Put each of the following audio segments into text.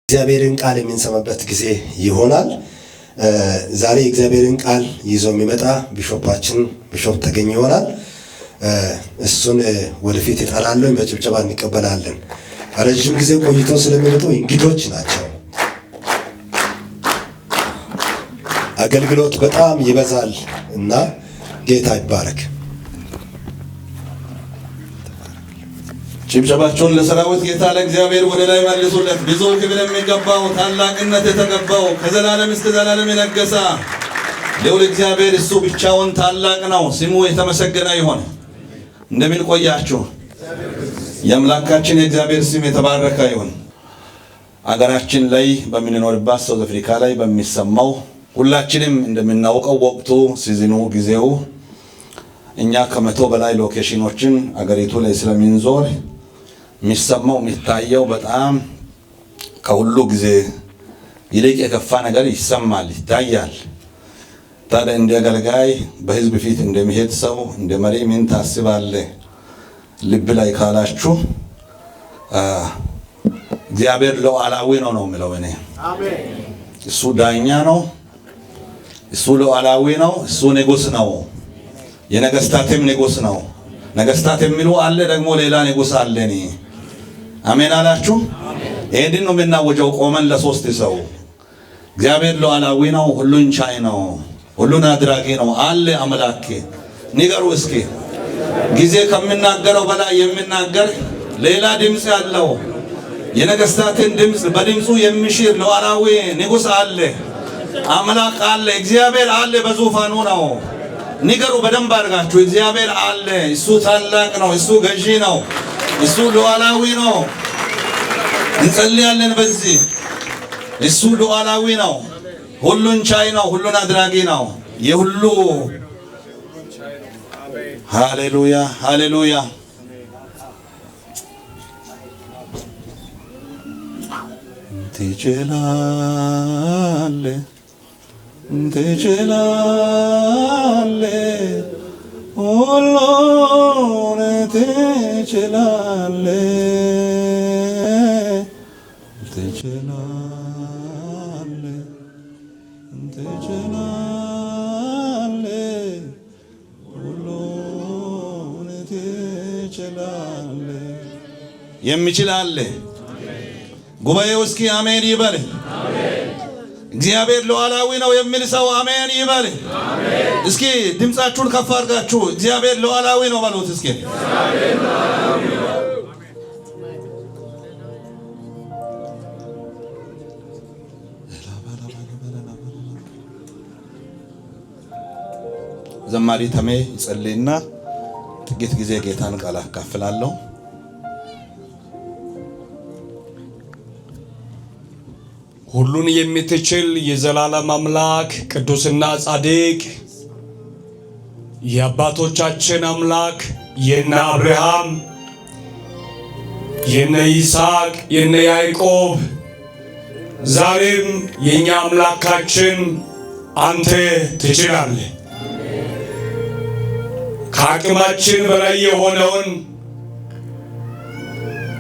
እግዚአብሔርን ቃል የምንሰማበት ጊዜ ይሆናል። ዛሬ እግዚአብሔርን ቃል ይዞ የሚመጣ ቢሾፕ ተገኝ ይሆናል። እሱን ወደፊት ይጠራለን፣ በጭብጨባ እንቀበላለን። ረጅም ጊዜ ቆይቶ ስለሚመጡ እንግዶች ናቸው። አገልግሎት በጣም ይበዛል እና ጌታ ይባረክ። ጭብጨባቸውን ለሰራዊት ጌታ ለእግዚአብሔር ወደ ላይ መልሱለት። ብዙ ክብር የሚገባው ታላቅነት የተገባው ከዘላለም እስከ ዘላለም የነገሰ ልዑል እግዚአብሔር እሱ ብቻውን ታላቅ ነው። ስሙ የተመሰገነ ይሁን። እንደምን ቆያችሁ? የአምላካችን የእግዚአብሔር ስም የተባረከ ይሁን። አገራችን ላይ በምንኖርባት ሳውዝ አፍሪካ ላይ በሚሰማው ሁላችንም እንደምናውቀው ወቅቱ ሲዝኑ ጊዜው እኛ ከመቶ በላይ ሎኬሽኖችን አገሪቱ ላይ ስለሚንዞር የሚሰማው የሚታየው በጣም ከሁሉ ጊዜ ይልቅ የከፋ ነገር ይሰማል፣ ይታያል። ታዲያ እንደ አገልጋይ በህዝብ ፊት እንደሚሄድ ሰው እንደ መሪ ምን ታስባለህ? ልብ ላይ ካላችሁ እግዚአብሔር ሉዓላዊ ነው የሚለው እኔ። አሜን። እሱ ዳኛ ነው፣ እሱ ሉዓላዊ ነው፣ እሱ ንጉስ ነው። የነገስታትም ንጉስ ነው። ነገስታት የሚሉ አለ፣ ደግሞ ሌላ ንጉስ አለኒ። አሜን አላችሁ? ይሄን ነው የምናወጀው ቆመን ለሶስት ሰው። እግዚአብሔር ሉዓላዊ ነው፣ ሁሉን ቻይ ነው፣ ሁሉን አድራጊ ነው አለ አምላክ። ንገሩ እስኪ ጊዜ ከምናገረው በላይ የሚናገር ሌላ ድምጽ ያለው የነገስታትን ድምጽ በድምጹ የሚሽር ሉዓላዊ ንጉስ አለ፣ አምላክ አለ፣ እግዚአብሔር አለ፣ በዙፋኑ ነው። ንገሩ በደንብ አድርጋችሁ እግዚአብሔር አለ። እሱ ታላቅ ነው፣ እሱ ገዢ ነው፣ እሱ ሉዓላዊ ነው። እንጸልያለን በዚህ። እሱ ሉዓላዊ ነው፣ ሁሉን ቻይ ነው፣ ሁሉን አድራጊ ነው። የሁሉ ሃሌሉያ ሃሌሉያ። ትችላለህ ትችላለህ፣ ሁሉን ትችላለህ፣ ትችላለህ፣ ትችላለህ፣ ሁሉን ትችላለህ። የሚችል አለ። ጉባኤው እስኪ አሜን ይበል። እግዚአብሔር ሉዓላዊ ነው የሚል ሰው አሜን ይበል። እስኪ ድምጻችሁን ከፍ አድርጋችሁ እግዚአብሔር ሉዓላዊ ነው በሉት እስኪ። ዘማሪ ተሜ ይጸልይና ጥቂት ጊዜ ጌታን ቃል አካፍላለሁ። ሁሉን የምትችል የዘላለም አምላክ ቅዱስና ጻድቅ የአባቶቻችን አምላክ የነ አብርሃም የነ ይስሐቅ የነ ያዕቆብ ዛሬም የኛ አምላካችን አንተ ትችላለህ። ከአቅማችን በላይ የሆነውን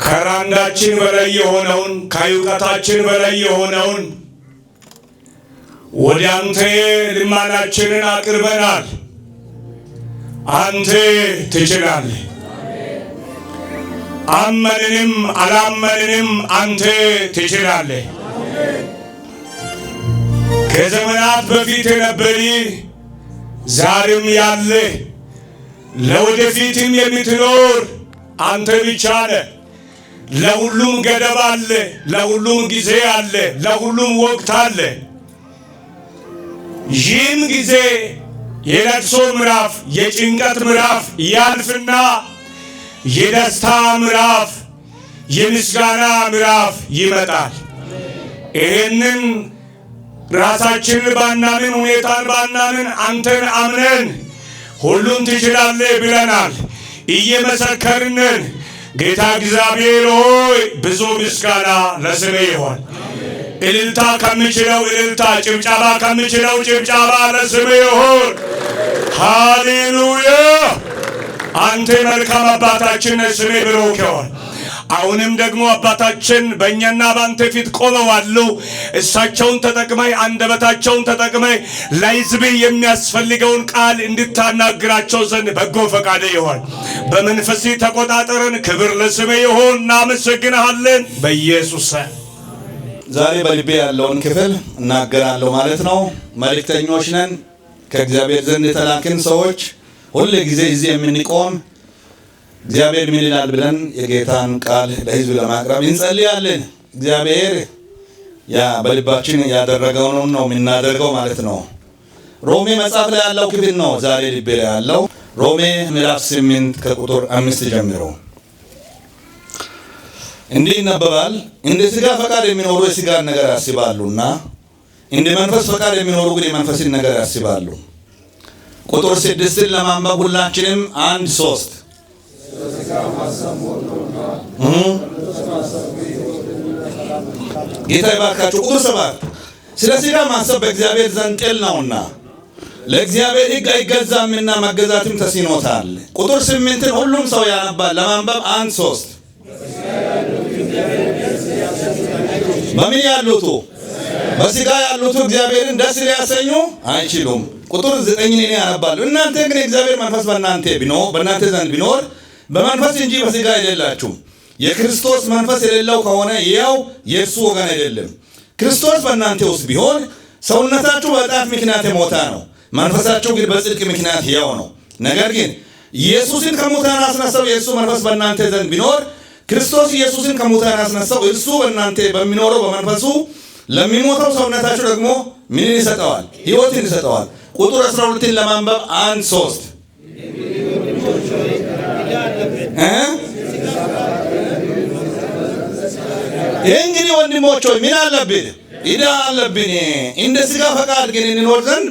ከራንዳችን በላይ የሆነውን ከእውቀታችን በላይ የሆነውን ወደ አንተ ልመናችንን አቅርበናል። አንተ ትችላለህ። አመንንም አላመንንም አንተ ትችላለህ። ከዘመናት በፊት የነበረ ዛሬም ያለ ለወደፊትም የምትኖር አንተ ብቻ ነህ። ለሁሉም ገደብ አለ፣ ለሁሉም ጊዜ አለ፣ ለሁሉም ወቅት አለ። ይህም ጊዜ የለቅሶ ምዕራፍ የጭንቀት ምዕራፍ ያልፍና የደስታ ምዕራፍ የምስጋና ምዕራፍ ይመጣል። ይህንን ራሳችንን ባናምን ሁኔታን ባናምን አንተን አምነን ሁሉን ትችላለህ ብለናል፣ እየመሰከርንን ጌታ እግዚአብሔር ሆይ ብዙ ምስጋና ለስምህ ይሁን። እልልታ ከሚችለው እልልታ፣ ጭብጨባ ከሚችለው ጭብጨባ ለስምህ ይሁን። ሃሌሉያ። አንተ መልካም አባታችን ስምህ ብሩክ ይሁን። አሁንም ደግሞ አባታችን በእኛና ባንተ ፊት ቆመዋሉ። እሳቸውን ተጠቅመህ አንደበታቸውን ተጠቅመህ ለሕዝብ የሚያስፈልገውን ቃል እንድታናግራቸው ዘንድ በጎ ፈቃድ ይሆን። በመንፈስ ተቆጣጠረን። ክብር ለስምህ ይሁን። እናመሰግንሃለን በኢየሱስ። ዛሬ በልቤ ያለውን ክፍል እናገራለሁ ማለት ነው። መልእክተኞች ነን፣ ከእግዚአብሔር ዘንድ የተላክን ሰዎች፣ ሁሉ ጊዜ እዚህ የምንቆም እግዚአብሔር ምን ይላል ብለን የጌታን ቃል ለሕዝብ ለማቅረብ እንጸልያለን። እግዚአብሔር ያ በልባችን ያደረገውን ነው የምናደርገው ማለት ነው። ሮሜ መጽሐፍ ላይ ያለው ክፍል ነው ዛሬ ልቤ ላይ ያለው። ሮሜ ምዕራፍ 8 ከቁጥር 5 ጀምሮ እንዲህ ይነበባል። እንደ ሥጋ ፈቃድ የሚኖሩ የሥጋን ነገር ያስባሉና እንደ መንፈስ ፈቃድ የሚኖሩ ግን የመንፈስን ነገር ያስባሉ። ቁጥር 6 ለማንበብ ሁላችንም 1-3 ጌታ ይባርካችሁ። ቁጥር 7 ስለ ሥጋ ማሰብ በእግዚአብሔር ዘንድ ጥል ነውና ለእግዚአብሔር ሕግ አይገዛምና መገዛትም ተስኖታል። ቁጥር 8 ሁሉም ሰው ያነባል። ለማንበብ 1-3 በምን ያሉቱ? በሥጋ ያሉቱ እግዚአብሔርን ደስ ሊያሰኙ አይችሉም። ቁጥር 9 እኔ ያነባለሁ። እናንተ ግን የእግዚአብሔር መንፈስ በእናንተ ዘንድ ቢኖር በመንፈስ እንጂ በሥጋ አይደላችሁም። የክርስቶስ መንፈስ የሌለው ከሆነ ያው የእርሱ ወገን አይደለም። ክርስቶስ በእናንተ ውስጥ ቢሆን ሰውነታችሁ በኃጢአት ምክንያት የሞተ ነው፣ መንፈሳችሁ ግን በጽድቅ ምክንያት ሕያው ነው። ነገር ግን ኢየሱስን ከሙታን አስነሳው የእርሱ መንፈስ በእናንተ ዘንድ ቢኖር ክርስቶስ ኢየሱስን ከሙታን አስነሳው እርሱ በእናንተ በሚኖረው በመንፈሱ ለሚሞተው ሰውነታችሁ ደግሞ ምን ይሰጠዋል? ሕይወትን ይሰጠዋል። ቁጥር 12 ለማንበብ 1-3 እንግዲህ ወንድሞች ሆይ ምን አለብን? ዕዳ አለብን። እንደ ሥጋ ፈቃድ ግን እንኖር ዘንድ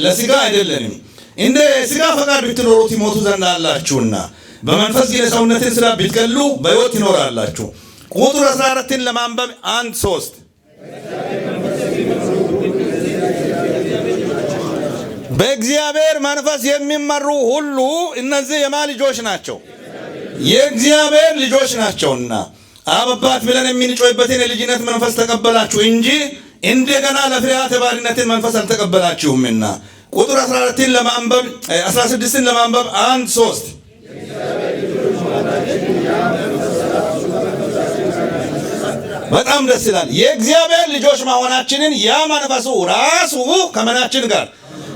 ለሥጋ አይደለንም። እንደ ሥጋ ፈቃድ ብትኖሩ ትሞቱ ዘንድ አላችሁና በመንፈስ ግን የሰውነትን ሥራ ብትገሉ በሕይወት ትኖራላችሁ። ቁጥር 14 ለማንበብ 1-3 በእግዚአብሔር መንፈስ የሚመሩ ሁሉ እነዚህ የማን ልጆች ናቸው? የእግዚአብሔር ልጆች ናቸውና አባት ብለን የምንጮህበትን የልጅነት መንፈስ ተቀበላችሁ እንጂ እንደገና ለፍርሃት የባርነትን መንፈስ አልተቀበላችሁምና። ቁጥር 16 ለማንበብ 1-3 በጣም ደስ ይላል። የእግዚአብሔር ልጆች መሆናችንን ያ መንፈሱ ራሱ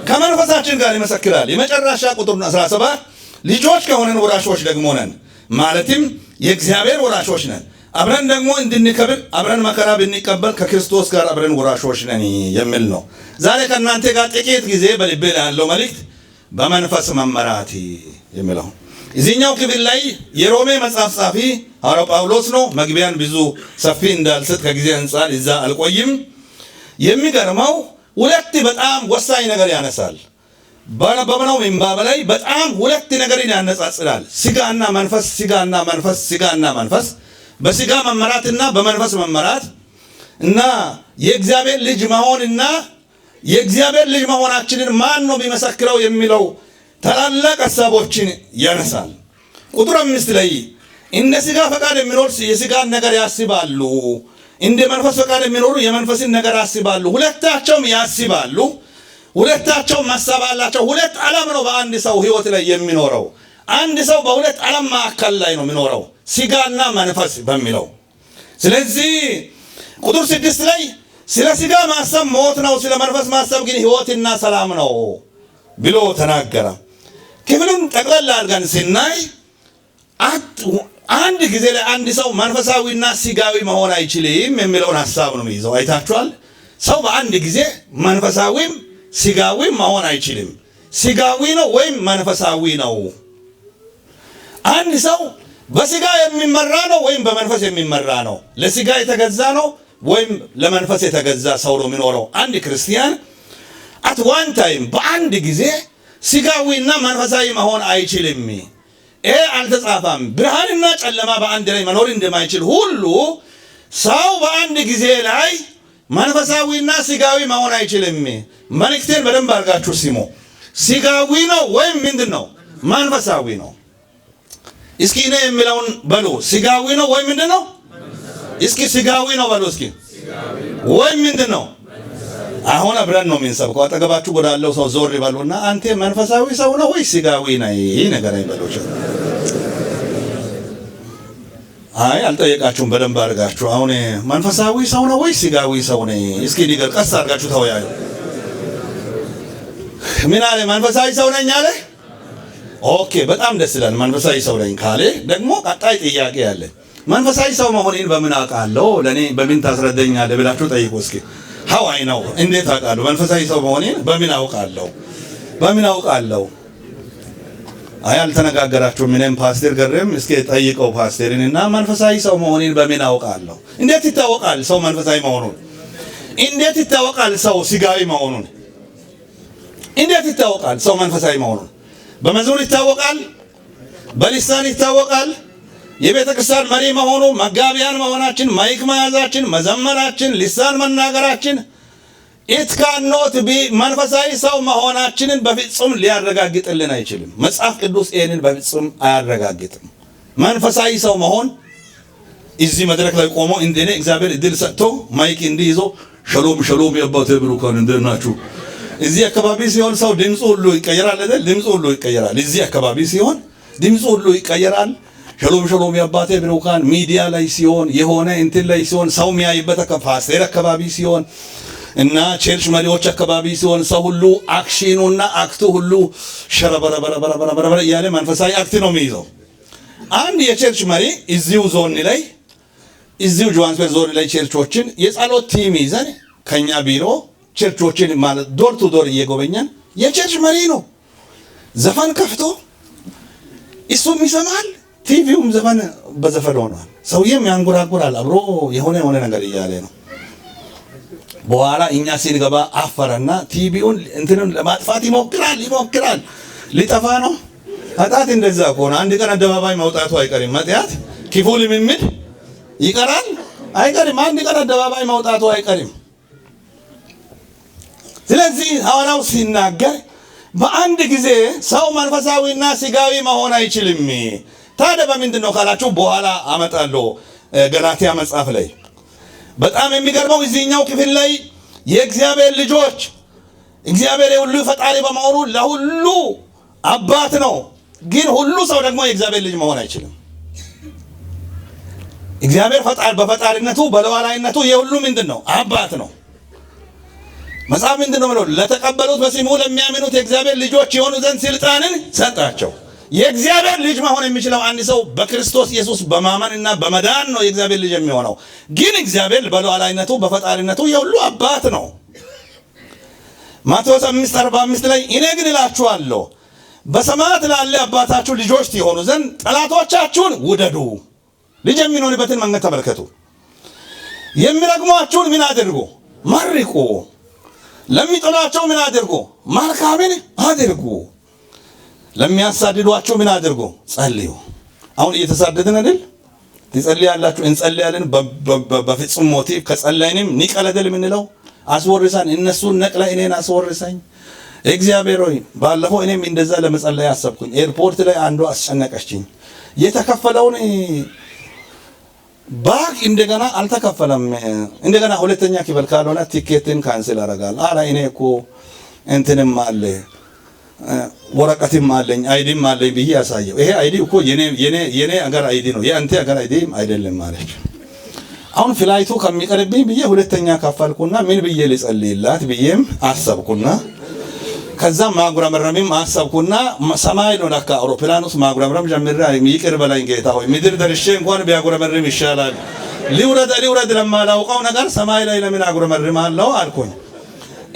ከመንፈሳችን ጋር ይመሰክራል። የመጨረሻ ቁጥር 17 ልጆች ከሆነን ወራሾች ደግሞ ነን፣ ማለትም የእግዚአብሔር ወራሾች ነን። አብረን ደግሞ እንድንከብር አብረን መከራ ብንቀበል ከክርስቶስ ጋር አብረን ወራሾች ነን የሚል ነው። ዛሬ ከእናንተ ጋር ጥቂት ጊዜ በልቤ ላይ ያለው መልእክት በመንፈስ መመራት የሚለው እዚህኛው ክፍል ላይ የሮሜ መጽሐፍ ጻፊ ሐዋርያው ጳውሎስ ነው። መግቢያን ብዙ ሰፊ እንዳልሰጥ ከጊዜ አንፃር እዛ አልቆይም። የሚገርመው ሁለት በጣም ወሳኝ ነገር ያነሳል። በነበብነው ምንባብ ላይ በጣም ሁለት ነገርን ያነጻጽራል። ሥጋና መንፈስ፣ በሥጋ መመራትና በመንፈስ መመራት እና የእግዚአብሔር ልጅ መሆንና የእግዚአብሔር ልጅ መሆናችንን ማን ነው የሚመሰክረው የሚለው ታላላቅ ሐሳቦችን ያነሳል። ቁጥር 5 ላይ እንደ ሥጋ ፈቃድ የሚኖር የሥጋን ነገር ያስባሉ፣ እንደ መንፈስ ፈቃድ የሚኖሩ የመንፈስን ነገር ያስባሉ። ሁለታቸውም ያስባሉ፣ ሁለታቸውም ሐሳብ አላቸው። ሁለት ዓለም ነው በአንድ ሰው ሕይወት ላይ የሚኖረው። አንድ ሰው በሁለት ዓለም ማዕከል ላይ ነው የሚኖረው፣ ሥጋና መንፈስ በሚለው። ስለዚህ ቁጥር 6 ላይ ስለ ሥጋ ማሰብ ሞት ነው፣ ስለ መንፈስ ማሰብ ግን ሕይወትና ሰላም ነው ብሎ ተናገረ። ክፍሉን ጠቅላላ አድርገን ስናይ አንድ ጊዜ ላይ አንድ ሰው መንፈሳዊና ሥጋዊ መሆን አይችልም የሚለውን ሐሳብ ነው ይዘው አይታችኋል። ሰው በአንድ ጊዜ መንፈሳዊም ሥጋዊም መሆን አይችልም። ሥጋዊ ነው ወይም መንፈሳዊ ነው። አንድ ሰው በሥጋ የሚመራ ነው ወይም በመንፈስ የሚመራ ነው። ለሥጋ የተገዛ ነው ወይም ለመንፈስ የተገዛ ሰው ነው የሚኖረው። አንድ ክርስቲያን አት ዋን ታይም በአንድ ጊዜ ሥጋዊና መንፈሳዊ መሆን አይችልም። ይሄ አልተጻፈም። ብርሃንና ጨለማ በአንድ ላይ መኖር እንደማይችል ሁሉ ሰው በአንድ ጊዜ ላይ መንፈሳዊና ሥጋዊ መሆን አይችልም። መልእክቴን በደንብ አድርጋችሁ ስሙ። ሥጋዊ ነው ወይም ምንድን ነው? መንፈሳዊ ነው። እስኪ እኔ የሚለውን በሉ። ስጋዊ ነው ወይ ምንድን ነው? እስኪ ስጋዊ ነው በሉ እስኪ ወይ ምንድን ነው? አሁን አብረን ነው የምንሰብከው። አጠገባችሁ ወዳለው ሰው ዞር ይበሉና አንተ መንፈሳዊ ሰው ነው ወይ ስጋዊ ነህ? ይሄ ነገር አይበሉሽ። አይ አልጠየቃችሁም በደንብ አድርጋችሁ። አሁን መንፈሳዊ ሰው ነው ወይ ስጋዊ ሰው ነህ? እስኪ ንገር። ቀስ አድርጋችሁ ተወያዩ። ምን አለ? መንፈሳዊ ሰው ነኝ አለ። ኦኬ በጣም ደስ ይላል። መንፈሳዊ ሰው ነኝ ካለ ደግሞ ቀጣይ ጥያቄ አለ። መንፈሳዊ ሰው መሆኔን በምን አውቃለሁ? ለኔ በምን ታስረዳኛለህ ብላችሁ ጠይቁ እስኪ። how I know እንዴት አውቃለሁ? መንፈሳዊ ሰው መሆኔን በምን አውቃለሁ? በምን አውቃለሁ? አይ አልተነጋገራችሁም። ምንም ፓስተር ገረም እስኪ ጠይቀው ፓስተርንና መንፈሳዊ ሰው መሆኔን በምን አውቃለሁ? እንዴት ይታወቃል ሰው መንፈሳዊ መሆኑን? እንዴት ይታወቃል ሰው ስጋዊ መሆኑን? እንዴት ይታወቃል ሰው መንፈሳዊ መሆኑን? በመዝሙር ይታወቃል፣ በሊሳን ይታወቃል። የቤተ ክርስቲያን መሪ መሆኑ፣ መጋቢያን መሆናችን፣ ማይክ መያዛችን፣ መዘመራችን፣ ሊሳን መናገራችን it cannot be መንፈሳዊ ሰው መሆናችንን በፍጹም ሊያረጋግጥልን አይችልም። መጽሐፍ ቅዱስ ይህንን በፍጹም አያረጋግጥም። መንፈሳዊ ሰው መሆን እዚህ መድረክ ላይ ቆሞ እንደኔ እግዚአብሔር እድል ሰጥቶ ማይክ እንዲህ ይዞ ሸሎም ሸሎም የአባቴ ብሩካን እንደምን ናችሁ? እዚህ አካባቢ ሲሆን ሰው ድምፁ ሁሉ ይቀየራል አይደል? ድምፁ ሁሉ ይቀየራል። እዚህ አካባቢ ሲሆን ድምፁ ሁሉ ይቀየራል። ሸሎም ሸሎም የአባቴ ብሩካን ሚዲያ ላይ ሲሆን የሆነ እንትን ላይ ሲሆን ሰው የሚያይበት ፓስተር አካባቢ ሲሆን እና ቸርች መሪዎች አካባቢ ሲሆን ሰው ሁሉ አክሽኑና አክቱ ሁሉ ሸረበረበረበረበረ እያለ መንፈሳዊ አክት ነው የሚይዘው። አንድ የቸርች መሪ እዚሁ ዞን ላይ እዚሁ ጆሃንስበርግ ዞን ላይ ቸርቾችን የጸሎት ቲም ይዘን ከኛ ቢሮ ቸርቾችን ማለት ዶር ቱ ዶር እየጎበኛን የቸርች መሪ ነው። ዘፈን ከፍቶ እሱም ይሰማል፣ ቲቪውም ዘፈን በዘፈን ሆኗል። ሰውዬም ያንጎራጉራል አብሮ የሆነ ነገር እያለ ነው። በኋላ እኛ ሲንገባ አፈረና ቲቪውን እንትንን ለማጥፋት ይሞክራል። ሊጠፋ ነው። ኃጢአት እንደዛ ከሆነ አንድ ቀን አደባባይ መውጣቱ አይቀርም። ኃጢአት ክፉ ልምምድ ይቀራል አይቀርም። አንድ ቀን አደባባይ መውጣቱ አይቀርም። ስለዚህ ሐዋርያው ሲናገር በአንድ ጊዜ ሰው መንፈሳዊና ስጋዊ መሆን አይችልም። ታዲያ በምንድን ነው ካላችሁ በኋላ አመጣለሁ። ገላትያ መጽሐፍ ላይ በጣም የሚገርመው እዚህኛው ክፍል ላይ የእግዚአብሔር ልጆች እግዚአብሔር የሁሉ ፈጣሪ በመሆኑ ለሁሉ አባት ነው። ግን ሁሉ ሰው ደግሞ የእግዚአብሔር ልጅ መሆን አይችልም። እግዚአብሔር በፈጣሪነቱ በሉዓላዊነቱ የሁሉ ምንድን ነው? አባት ነው። መጽሐፍ ምንድን ነው ብለው ለተቀበሉት በስሙ ለሚያምኑት የእግዚአብሔር ልጆች የሆኑ ዘንድ ስልጣንን ሰጣቸው። የእግዚአብሔር ልጅ መሆን የሚችለው አንድ ሰው በክርስቶስ ኢየሱስ በማመንና በመዳን ነው የእግዚአብሔር ልጅ የሚሆነው። ግን እግዚአብሔር በሉዓላዊነቱ በፈጣሪነቱ የሁሉ አባት ነው። ማቴዎስ 5:45 ላይ እኔ ግን እላችኋለሁ በሰማያት ላለ አባታችሁ ልጆች ትሆኑ ዘንድ ጠላቶቻችሁን ውደዱ። ልጅ የሚሆንበትን መንገድ ተመልከቱ። የሚረግሟችሁን ምን አድርጉ? መርቁ። ለሚጠሏቸው ምን አድርጉ? መልካምን አድርጉ። ለሚያሳድዷቸው ምን አድርጉ? ጸልዩ። አሁን እየተሳደድን አይደል? ትጸልያላችሁ፣ እንጸልያለን። በፍጹም ሞቲቭ ከጸለይንም ንቀለደል የምንለው አስወርሳን እነሱን ነቅለ እኔን አስወርሳኝ። እግዚአብሔር ሆይ ባለፈው እኔም እንደዛ ለመጸለይ አሰብኩኝ። ኤርፖርት ላይ አንዱ አስጨነቀችኝ። የተከፈለውን ባክ እንደገና አልተከፈለም። እንደገና ሁለተኛ ክፍል ካልሆነ ቲኬትን ካንስል አደርጋለሁ። አላ እኔ እኮ እንትንም አለ ወረቀትም አለኝ አይዲም አለኝ ብዬ ያሳየው። ይሄ አይዲ እኮ የኔ አገር አይዲ ነው የአንተ አገር አይዲ አይደለም ማለት። አሁን ፍላይቱ ከሚቀርብኝ ብዬ ሁለተኛ ከፈልኩና ምን ብዬ ልጸልይላት ብዬም አሰብኩና ከዛ ማጉረመረምም አሰብኩና ሰማይ ነው ለካ አውሮፕላን ውስጥ ማጉረመረም ጀምሬ ይቅር በላኝ ጌታ ሆይ ምድር ደርሼ እንኳን ቢያጉረመርም ይሻላል። ሊውረድ ለማላውቀው ነገር ሰማይ ላይ ለምን አጉረመርማለሁ አልኩኝ።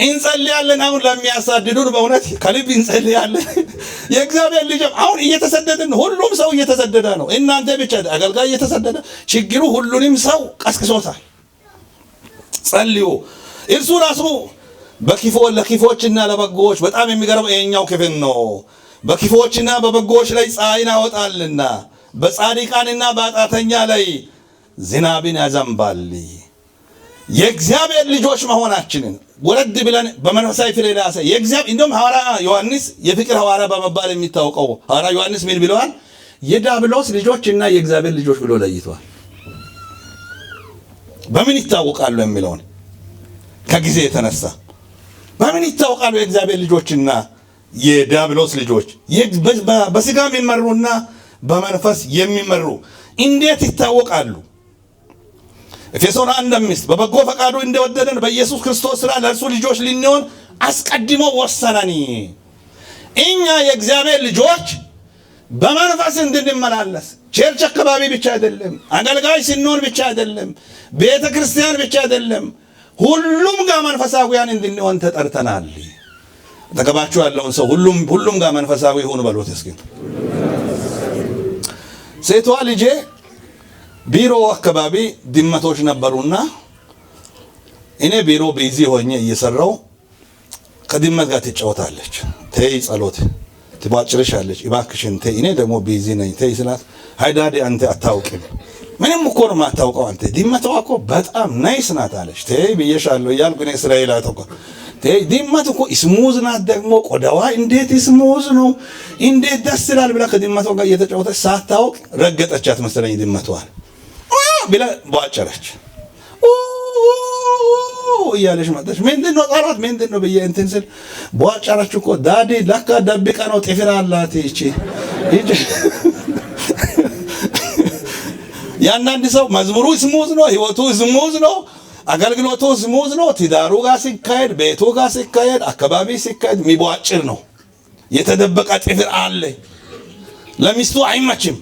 እንጸልያለን። አሁን ለሚያሳድዱን በእውነት ከልብ እንጸልያለን። የእግዚአብሔር ልጅ አሁን እየተሰደድን ሁሉም ሰው እየተሰደደ ነው። እናንተ ብቻ አገልጋይ እየተሰደደ ችግሩ ሁሉንም ሰው ቀስቅሶታል። ጸልዩ። እርሱ ራሱ ለክፎችና ለበጎች በጣም የሚገርመው ይሄኛው ክፍል ነው። በክፎችና በበጎች ላይ ፀሐይን ያወጣልና በጻድቃንና በኃጢአተኛ ላይ ዝናብን ያዘንባል። የእግዚአብሔር ልጆች መሆናችንን ወረድ ብለን በመንፈሳዊ ፍሬ ላይ የእግዚአብሔር እንደውም ሐዋርያ ዮሐንስ የፍቅር ሐዋርያ በመባል የሚታወቀው ሐዋርያ ዮሐንስ ምን ብለዋል? የዲያብሎስ ልጆችና የእግዚአብሔር ልጆች ብሎ ለይቷል። በምን ይታወቃሉ የሚለውን ከጊዜ የተነሳ በምን ይታወቃሉ የእግዚአብሔር ልጆችና የዲያብሎስ ልጆች? በስጋ የሚመሩና በመንፈስ የሚመሩ እንዴት ይታወቃሉ? ኤፌሶን 1:5 በበጎ ፈቃዱ እንደወደደን በኢየሱስ ክርስቶስ ሥራ ለእርሱ ልጆች ልንሆን አስቀድሞ ወሰነን። እኛ የእግዚአብሔር ልጆች በመንፈስ እንድንመላለስ ቸርች አካባቢ ብቻ አይደለም፣ አገልጋይ ስንሆን ብቻ አይደለም፣ ቤተ ክርስቲያን ብቻ አይደለም፣ ሁሉም ጋር መንፈሳዊያን እንድንሆን ተጠርተናል። ተቀባችሁ ያለውን ሰው ሁሉም ጋር መንፈሳዊ ሆኑ በሉት እስኪ። ሴቷ ልጄ ቢሮ አካባቢ ድመቶች ነበሩና እኔ ቢሮ ቢዚ ሆኜ እየሰራው ከድመት ጋር ትጫወታለች። ተይ ጸሎት ትባጭርሻለች፣ እባክሽን ተይ፣ እኔ ደግሞ ቢዚ ነኝ ተይ ስላት፣ ሃይዳዲ አንተ አታውቅም፣ ምንም እኮ ነው የማታውቀው አንተ፣ ድመቷ እኮ በጣም ናይስ ናት አለች። ተይ ብዬሻለሁ እያልኩ እኔ እስራኤል አተቆ ተይ፣ ድመት እኮ ስሙዝ ናት፣ ደግሞ ቆዳዋ እንዴት ስሙዝ ነው፣ እንዴት ደስ ይላል ብላ ከድመቷ ጋር እየተጫወተች ሳታውቅ ረገጠቻት መሰለኝ ድመቷን ብላ ባጨረች። እያለች መጣች። ምንድነው ጸሎት ምንድነው ብዬ እንትን ስል ባጨረች እኮ ዳዲ ለካ ደብቃ ነው ጥፍር አላት እቺ። ያንዳንድ ሰው መዝሙሩ ስሙዝ ነው፣ ህይወቱ ስሙዝ ነው፣ አገልግሎቱ ስሙዝ ነው፣ ትዳሩ ጋር ሲካሄድ፣ ቤቱ ጋር ሲካሄድ፣ አካባቢ ሲካሄድ የሚቧጭር ነው። የተደበቀ ጥፍር አለ። ለሚስቱ አይመችም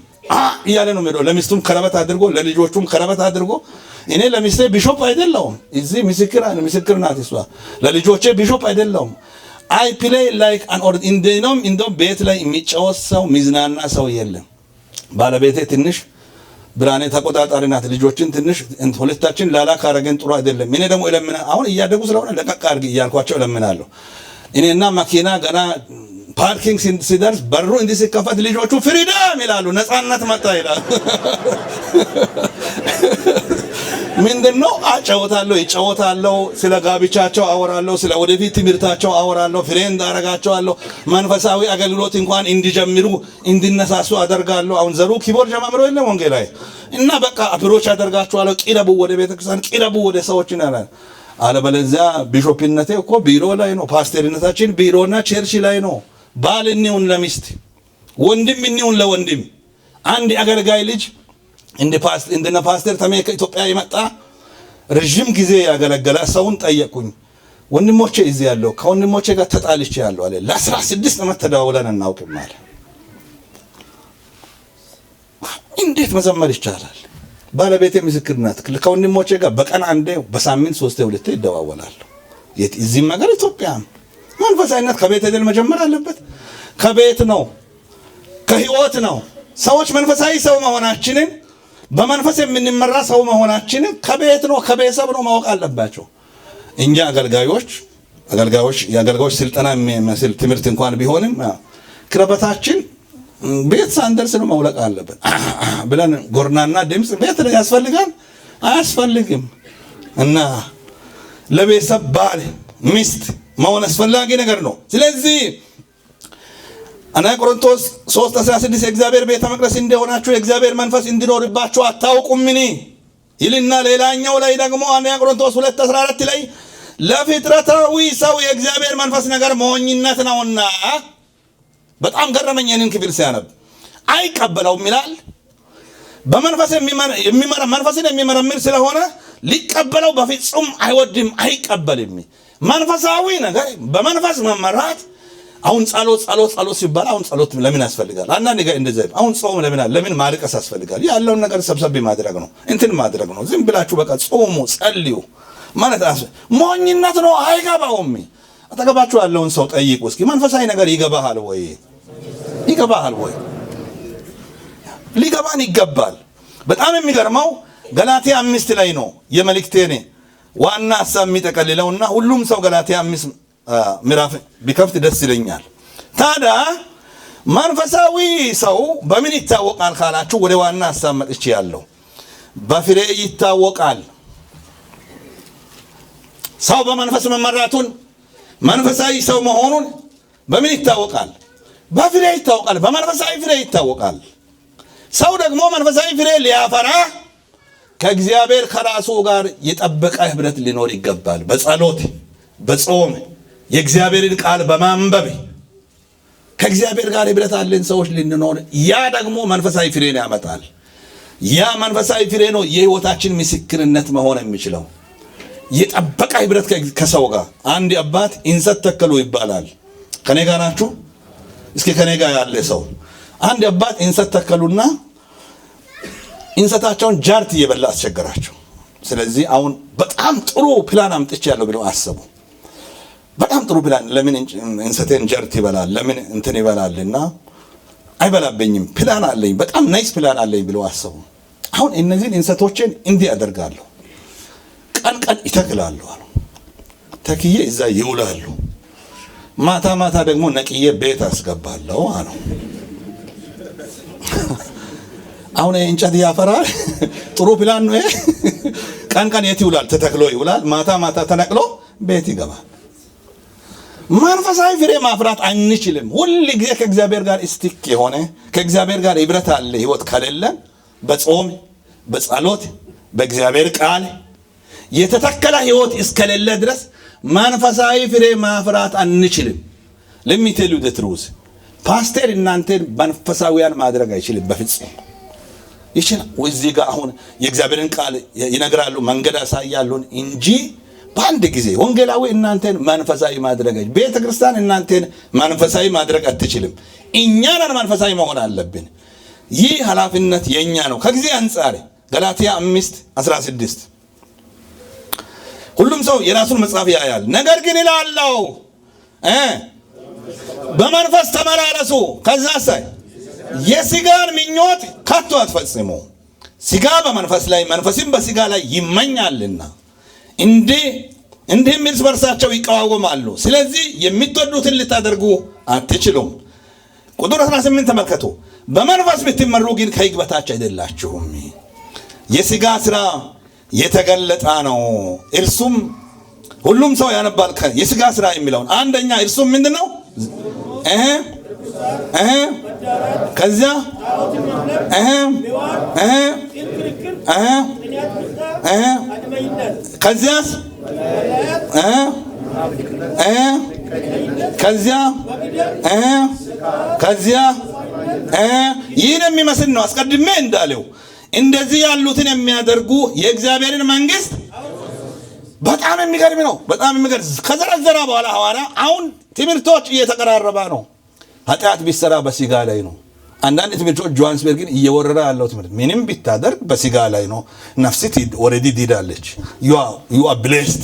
እያለ ነው የሚለው። ለሚስቱም ከረበት አድርጎ ለልጆቹም ከረበት አድርጎ እኔ ለሚስቴ ቢሾፕ አይደለሁም፣ እዚህ ምስክር ናት እሷ። ለልጆቼ ቢሾፕ አይደለሁም። አይ ፕሌይ ላይክ አን ኦርድ እንደውም ቤት ላይ የሚጫወት ሰው ሚዝናና ሰው የለም። ባለቤቴ ትንሽ ብራኔ ተቆጣጣሪ ናት። ልጆችን ትንሽ ሁለታችን ላላ ካረገን ጥሩ አይደለም። እኔ ደግሞ አሁን እያደጉ ስለሆነ ለቀቅ አድርግ እያልኳቸው እለምናለሁ። እኔና መኪና ገና ፓርኪንግ ሲደርስ በሩ እንዲህ ሲከፈት ልጆቹ ፍሪደም ይላሉ፣ ነፃነት መጣ ይላሉ። ምንድነው አጫወታለሁ፣ ይጫወታለሁ፣ ስለ ጋብቻቸው አወራለሁ፣ ስለ ወደፊት ትምህርታቸው አወራለሁ፣ ፍሬንድ አረጋቸዋለሁ፣ መንፈሳዊ አገልግሎት እንኳን እንዲጀምሩ እንዲነሳሱ አደርጋለሁ። አሁን ዘሩ ኪቦርድ ጀማምሮ የለም ወንጌላዊ እና በቃ አፕሮች አደርጋቸዋለሁ። ቂረቡ ወደ ቤተክርስቲያን፣ ቂረቡ ወደ ሰዎች ይናላል። አለበለዚያ ቢሾፕነቴ እኮ ቢሮ ላይ ነው፣ ፓስተርነታችን ቢሮና ቸርች ላይ ነው። ባል እንሁን ለሚስት፣ ወንድም እንሁን ለወንድም። አንድ አገልጋይ ልጅ እንደ ፓስተር ተሜ ከኢትዮጵያ የመጣ ረጅም ጊዜ ያገለገለ ሰውን ጠየቁኝ። ወንድሞቼ እዚህ ያለው ከወንድሞቼ ጋር ተጣልቼ ያለው አለ። ለ16 ዓመት ተደዋውለን እናውቅም አለ። እንዴት መዘመር ይቻላል? ባለቤቴ ምስክር ናት። ከወንድሞቼ ጋር በቀን አንዴ፣ በሳምንት 3-2 ይደዋወላሉ። እዚህም ነገር ኢትዮጵያ መንፈሳዊነት ከቤት አይደል መጀመር አለበት? ከቤት ነው፣ ከህይወት ነው። ሰዎች መንፈሳዊ ሰው መሆናችንን፣ በመንፈስ የምንመራ ሰው መሆናችንን ከቤት ነው፣ ከቤተሰብ ነው ማወቅ አለባቸው። እኛ የአገልጋዮች ስልጠና የሚመስል ትምህርት እንኳን ቢሆንም ክረበታችን ቤት ሳንደርስ ነው ማውለቅ አለበት ብለን ጎርናና ድምፅ ቤት ላይ ያስፈልጋል አያስፈልግም? እና ለቤተሰብ ባል ሚስት መሆን አስፈላጊ ነገር ነው። ስለዚህ አንደኛ ቆሮንቶስ 3:16 የእግዚአብሔር ቤተ መቅደስ እንደሆናችሁ የእግዚአብሔር መንፈስ እንዲኖርባችሁ አታውቁምን ይልና ሌላኛው ላይ ደግሞ አንደኛ ቆሮንቶስ 2:14 ላይ ለፍጥረታዊ ሰው የእግዚአብሔር መንፈስ ነገር ሞኝነት ነውና፣ በጣም ገረመኝ ይህንን ክፍል ሲያነብ። አይቀበለውም ይላል። መንፈስን የሚመረምር ስለሆነ ሊቀበለው በፍጹም አይወድም፣ አይቀበልም። መንፈሳዊ ነገር በመንፈስ መመራት። አሁን ጸሎት ሲባል አሁን ጸሎት ለምን ያስፈልጋል? አንዳንድ ነገር እንደዚህ አሁን ጾም ለምን ማልቀስ ያስፈልጋል? ያለውን ነገር ሰብሰብ ማድረግ ነው፣ እንትን ማድረግ ነው። ዝም ብላችሁ በቃ ጾሙ ጸልዩ ማለት ሞኝነት ነው፣ አይገባውም። አጠገባችሁ ያለውን ሰው ጠይቁ እስኪ፣ መንፈሳዊ ነገር ይገባሃል ወይ? ይገባሃል ወይ? ሊገባን ይገባል። በጣም የሚገርመው ገላትያ 5 ላይ ነው የመልእክቴን ዋና ሐሳብ የሚጠቀልለውና ሁሉም ሰው ገላትያ 5 ምዕራፍ ቢከፍት ደስ ይለኛል። ታዲያ መንፈሳዊ ሰው በምን ይታወቃል ካላችሁ ወደ ዋና ሐሳብ መጥቼ ያለው በፍሬ ይታወቃል። ሰው በመንፈስ መመራቱን መንፈሳዊ ሰው መሆኑን በምን ይታወቃል? በፍሬ ይታወቃል። በመንፈሳዊ ፍሬ ይታወቃል። ሰው ደግሞ መንፈሳዊ ፍሬ ሊያፈራ ከእግዚአብሔር ከራሱ ጋር የጠበቀ ህብረት ሊኖር ይገባል። በጸሎት በጾም የእግዚአብሔርን ቃል በማንበብ ከእግዚአብሔር ጋር ህብረት አለን ሰዎች ልንኖር። ያ ደግሞ መንፈሳዊ ፍሬን ያመጣል። ያ መንፈሳዊ ፍሬ ነው የህይወታችን ምስክርነት መሆን የሚችለው። የጠበቀ ህብረት ከሰው ጋር። አንድ አባት እንሰት ተከሉ ይባላል። ከኔ ጋር ናችሁ? እስኪ ከኔ ጋር ያለ ሰው አንድ አባት እንሰት ተከሉና እንሰታቸውን ጃርት እየበላ አስቸገራቸው። ስለዚህ አሁን በጣም ጥሩ ፕላን አምጥቼ ያለው ብለው አሰቡ። በጣም ጥሩ ፕላን፣ ለምን እንሰቴን ጃርት ይበላል? ለምን እንትን ይበላልና አይበላብኝም፣ ፕላን አለኝ፣ በጣም ናይስ ፕላን አለኝ ብለው አሰቡ። አሁን እነዚህን እንሰቶችን እንዲህ አደርጋለሁ፣ ቀን ቀን ይተክላሉ አሉ። ተክዬ እዛ ይውላሉ፣ ማታ ማታ ደግሞ ነቅዬ ቤት አስገባለሁ አሉ። አሁን እንጨት ያፈራል። ጥሩ ፕላን ነው። ቀን ቀን የት ይውላል? ተተክሎ ይውላል። ማታ ማታ ተነቅሎ ቤት ይገባል። መንፈሳዊ ፍሬ ማፍራት አንችልም። ሁል ጊዜ ከእግዚአብሔር ጋር ስቲክ የሆነ ከእግዚአብሔር ጋር ህብረት አለ ህይወት ከሌለን በጾም በጸሎት በእግዚአብሔር ቃል የተተከለ ህይወት እስከሌለ ድረስ መንፈሳዊ ፍሬ ማፍራት አንችልም። ለሚቴሉ ደትሩዝ ፓስተር እናንተን መንፈሳዊያን ማድረግ አይችልም በፍጹም። ይችላል ወዚህ ጋር አሁን የእግዚአብሔርን ቃል ይነግራሉ፣ መንገድ ያሳያሉን እንጂ በአንድ ጊዜ ወንጌላዊ እናንተን መንፈሳዊ ማድረግ ቤተ ክርስቲያን እናንተን መንፈሳዊ ማድረግ አትችልም። እኛን መንፈሳዊ መሆን አለብን። ይህ ኃላፊነት የኛ ነው። ከጊዜ አንፃር ገላትያ 5:16 ሁሉም ሰው የራሱን መጽሐፍ ያያል። ነገር ግን ይላለው በመንፈስ ተመላለሱ፣ ከዛ ሳይ የሥጋን ምኞት ከቶ አትፈጽሙ። ሥጋ በመንፈስ ላይ መንፈስም በሥጋ ላይ ይመኛልና እንዲህም እርስ በርሳቸው ይቃወማሉ። ስለዚህ የምትወዱትን ልታደርጉ አትችሉም። ቁጥር 18 ተመልከቱ። በመንፈስ ብትመሩ ግን ከሕግ በታች አይደላችሁም። የሥጋ ሥራ የተገለጠ ነው። እርሱም ሁሉም ሰው ያነባል። የሥጋ ሥራ የሚለውን አንደኛ እርሱም ምንድነው? ከዚያ ከዚያስ ከዚያ ይህን የሚመስል ነው። አስቀድሜ እንዳለው እንደዚህ ያሉትን የሚያደርጉ የእግዚአብሔርን መንግስት በጣም የሚገርም ነው። በጣም የሚገርም ከዘረዘራ በኋላ ሐዋርያ አሁን ትምህርቶች እየተቀራረባ ነው። ኃጢአት ቢሰራ በሥጋ ላይ ነው። አንዳንድ ትምህርቶች ጆሃንስበርግን እየወረረ ያለው ትምህርት ምንም ቢታደርግ በሥጋ ላይ ነው። ነፍስት ኦልሬዲ ዲዳለች። ዩ አር ብሌስድ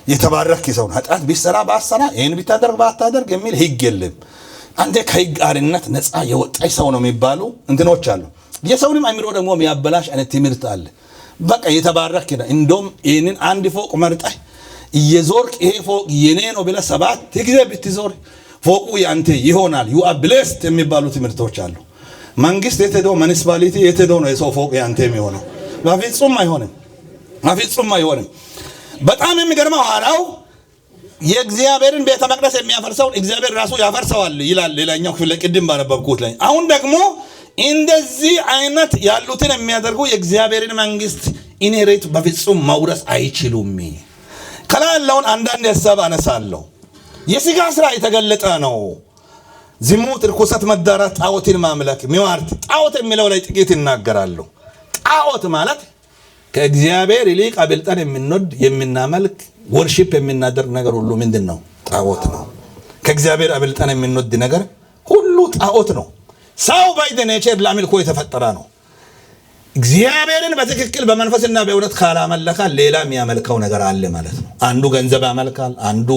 የተባረክ ሰው። ኃጢአት ቢሰራ ባሰራ ይሄን ቢታደርግ ባታደርግ የሚል ህግ የለም። አንተ ከህግ አርነት ነፃ የወጣች ሰው ነው የሚባሉ እንትኖች አሉ። የሰውንም አእምሮ ደግሞ የሚያበላሽ አይነት ትምህርት አለ። በቃ የተባረክ ነው። እንደውም ይሄንን አንድ ፎቅ መርጠህ እየዞርክ ይሄ ፎቅ የኔ ነው ብለህ 7 ጊዜ ብትዞር ፎቁ ያንተ ይሆናል። ዩ አር ብሌስድ የሚባሉ ትምህርቶች አሉ። መንግስት የተደው ሙኒሲፓሊቲ የተደው ነው የሰው ፎቅ ያንተ የሚሆነው። በፍጹም አይሆንም፣ በፍጹም አይሆንም። በጣም የሚገርመው ሐዋርያው የእግዚአብሔርን ቤተ መቅደስ የሚያፈርሰውን እግዚአብሔር ራሱ ያፈርሰዋል ይላል ሌላኛው ክፍል ቅድም ባነበብኩት ላይ። አሁን ደግሞ እንደዚህ አይነት ያሉትን የሚያደርጉ የእግዚአብሔርን መንግስት ኢንሄሪት በፍጹም መውረስ አይችሉም። ከላይ ያለውን አንዳንድ ሐሳብ አነሳለሁ። የሥጋ ሥራ የተገለጠ ነው። ዝሙት፣ ርኩሰት፣ መዳራት፣ ጣዖትን ማምለክ፣ ሚዋርት። ጣዖት የሚለው ላይ ጥቂት ይናገራሉ። ጣዖት ማለት ከእግዚአብሔር ይልቅ አብልጠን የምንወድ የምናመልክ ወርሺፕ የምናደርግ ነገር ሁሉ ምንድን ነው? ጣዖት ነው። ከእግዚአብሔር አብልጠን የምንወድ ነገር ሁሉ ጣዖት ነው። ሰው ባይ ዘ ኔቸር ለአምልኮ የተፈጠረ ነው። እግዚአብሔርን በትክክል በመንፈስና በእውነት ካላመለካ ሌላ የሚያመልከው ነገር አለ ማለት ነው። አንዱ ገንዘብ ያመልካል፣ አንዱ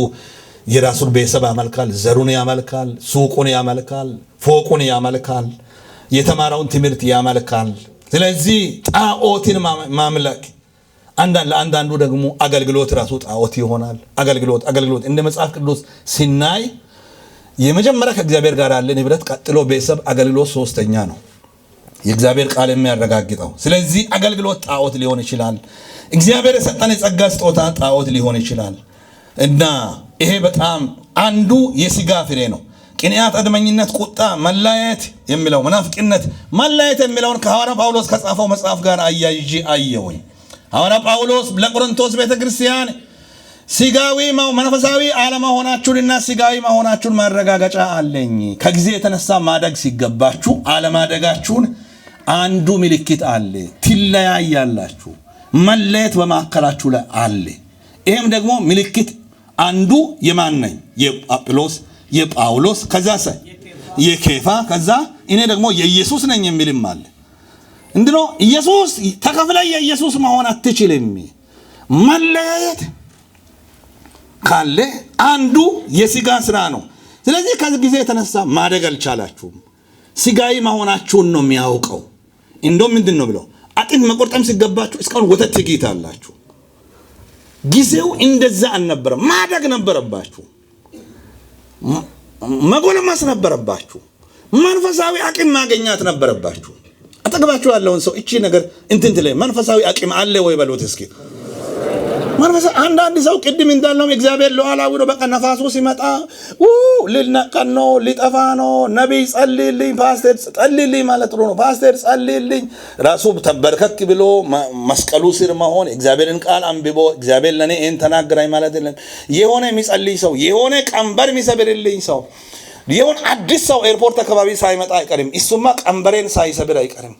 የራሱን ቤተሰብ ያመልካል፣ ዘሩን ያመልካል፣ ሱቁን ያመልካል፣ ፎቁን ያመልካል፣ የተማረውን ትምህርት ያመልካል። ስለዚህ ጣዖትን ማምለክ ለአንዳንዱ ደግሞ አገልግሎት ራሱ ጣዖት ይሆናል። አገልግሎት እንደ መጽሐፍ ቅዱስ ሲናይ የመጀመሪያ ከእግዚአብሔር ጋር ያለን ህብረት፣ ቀጥሎ ቤተሰብ፣ አገልግሎት ሶስተኛ ነው የእግዚአብሔር ቃል የሚያረጋግጠው። ስለዚህ አገልግሎት ጣዖት ሊሆን ይችላል። እግዚአብሔር የሰጠን የጸጋ ስጦታ ጣዖት ሊሆን ይችላል። እና ይሄ በጣም አንዱ የሥጋ ፍሬ ነው። ቅንዓት፣ አድመኝነት፣ ቁጣ፣ መለያየት የሚለው መናፍቅነት፣ መለያየት የሚለውን ከሐዋርያ ጳውሎስ ከጻፈው መጽሐፍ ጋር አያይዤ አየሁኝ። ሐዋርያ ጳውሎስ ለቆሮንቶስ ቤተክርስቲያን ስጋዊ መንፈሳዊ አለመሆናችሁንና ስጋዊ መሆናችሁን ማረጋገጫ አለኝ። ከጊዜ የተነሳ ማደግ ሲገባችሁ አለማደጋችሁን አንዱ ምልክት አለ። ትለያያላችሁ። መለየት በማዕከላችሁ ላይ አለ። ይህም ደግሞ ምልክት አንዱ የማን ነኝ? የአጵሎስ፣ የጳውሎስ፣ ከዛ የኬፋ፣ ከዛ እኔ ደግሞ የኢየሱስ ነኝ የሚልም አለ። እንድኖ ኢየሱስ ተከፍለ የኢየሱስ መሆን አትችልም። መለያየት ካለ አንዱ የስጋ ስራ ነው። ስለዚህ ከዚህ ጊዜ የተነሳ ማደግ አልቻላችሁም። ስጋዊ መሆናችሁን ነው የሚያውቀው። እንደውም ምንድን ነው ብለው አጥንት መቆርጠም ሲገባችሁ እስካሁን ወተት ትገታላችሁ። ጊዜው እንደዛ አልነበረም። ማደግ ነበረባችሁ። መጎልማስ ነበረባችሁ። መንፈሳዊ አቅም ማግኘት ነበረባችሁ። አጠገባችሁ ያለውን ሰው እቺ ነገር እንትን ትለ መንፈሳዊ አቅም አለ ወይ በሉት እስኪ። መንፈሳዊ አንዳንድ ሰው ቅድም እንዳለው እግዚአብሔር ሉዓላዊ ነው። በቃ ነፋሱ ሲመጣ ልልነቀን ነው፣ ሊጠፋ ነው። ነቢይ ጸልይልኝ፣ ፓስተር ጸልይልኝ ማለት ጥሩ ነው። ፓስተር ጸልይልኝ ራሱ ተበርከክ ብሎ መስቀሉ ስር መሆን፣ እግዚአብሔርን ቃል አንብቦ እግዚአብሔር ለኔ ይሄን ተናገረኝ ማለት አይደለም። የሆነ የሚጸልይ ሰው፣ የሆነ ቀንበር የሚሰብርልኝ ሰው፣ የሆነ አዲስ ሰው ኤርፖርት አካባቢ ሳይመጣ አይቀርም። እሱማ ቀንበሬን ሳይሰብር አይቀርም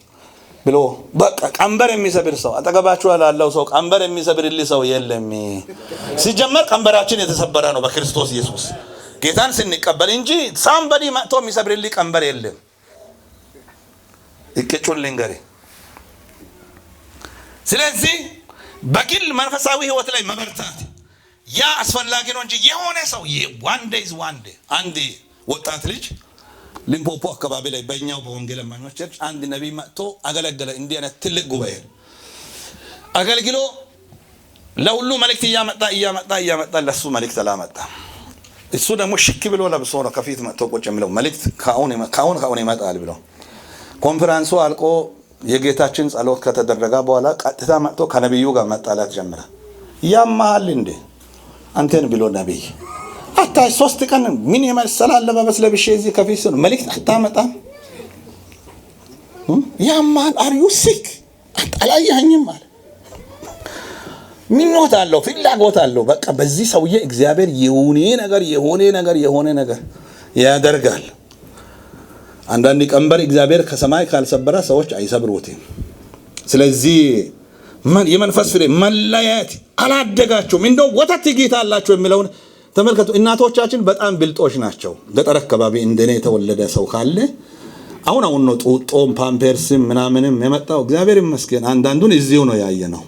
ብሎ በቃ ቀንበር የሚሰብር ሰው አጠገባችሁ ያለው ሰው ቀንበር የሚሰብርልኝ ሰው የለም። ሲጀመር ቀንበራችን የተሰበረ ነው በክርስቶስ ኢየሱስ ጌታን ስንቀበል እንጂ ሳምበዲ መጥቶ የሚሰብርልኝ ቀንበር የለም። እከቹን ልንገሪ። ስለዚህ በግል መንፈሳዊ ህይወት ላይ መበርታት ያ አስፈላጊ ነው እንጂ የሆነ ሰው one day is one day አንድ ወጣት ልጅ ሊምፖፖ አካባቢ ላይ በእኛው በወንጌል አማኞች ቸርች አንድ ነቢይ መጥቶ አገለገለ። እንዲህ አይነት ትልቅ ጉባኤ አገልግሎ ለሁሉ መልእክት እያመጣ ለሱ መልእክት አላመጣ። እሱ ደግሞ ሽክ ብሎ ለብሶ ነው ከፊት መጥቶ ቁጭ የሚለው መልእክት ካሁን ይመጣል ብሎ። ኮንፈረንሱ አልቆ የጌታችን ጸሎት ከተደረገ በኋላ ቀጥታ መጥቶ ከነቢዩ ጋር መጣላት ጀመረ። ያማል እንዴ አንተን ብሎ ነቢይ አታይ 3 ቀን ምን የመሰለ አለባበስ ለብሼ እዚህ ከፊት ነው መልእክት አታመጣም? ያማል አር ዩ ሲክ አላየኸኝም ማለት ምኞት አለው፣ ፍላጎት አለው። በቃ በዚህ ሰውዬ እግዚአብሔር የሆነ ነገር ያደርጋል። አንዳንድ ቀንበር እግዚአብሔር ከሰማይ ካልሰበረ ሰዎች አይሰብሩትም። ስለዚህ የመንፈስ ፍሬ መለያየት አላደጋችሁም። እንደው ወተት ትገታላችሁ የሚለውን ተመልከቱ። እናቶቻችን በጣም ብልጦች ናቸው። ገጠር አካባቢ እንደኔ የተወለደ ሰው ካለ አሁን ነው ጡጦም ፓምፐርስም ምናምንም የመጣው። እግዚአብሔር ይመስገን አንዳንዱን እዚሁ ነው ያየነው።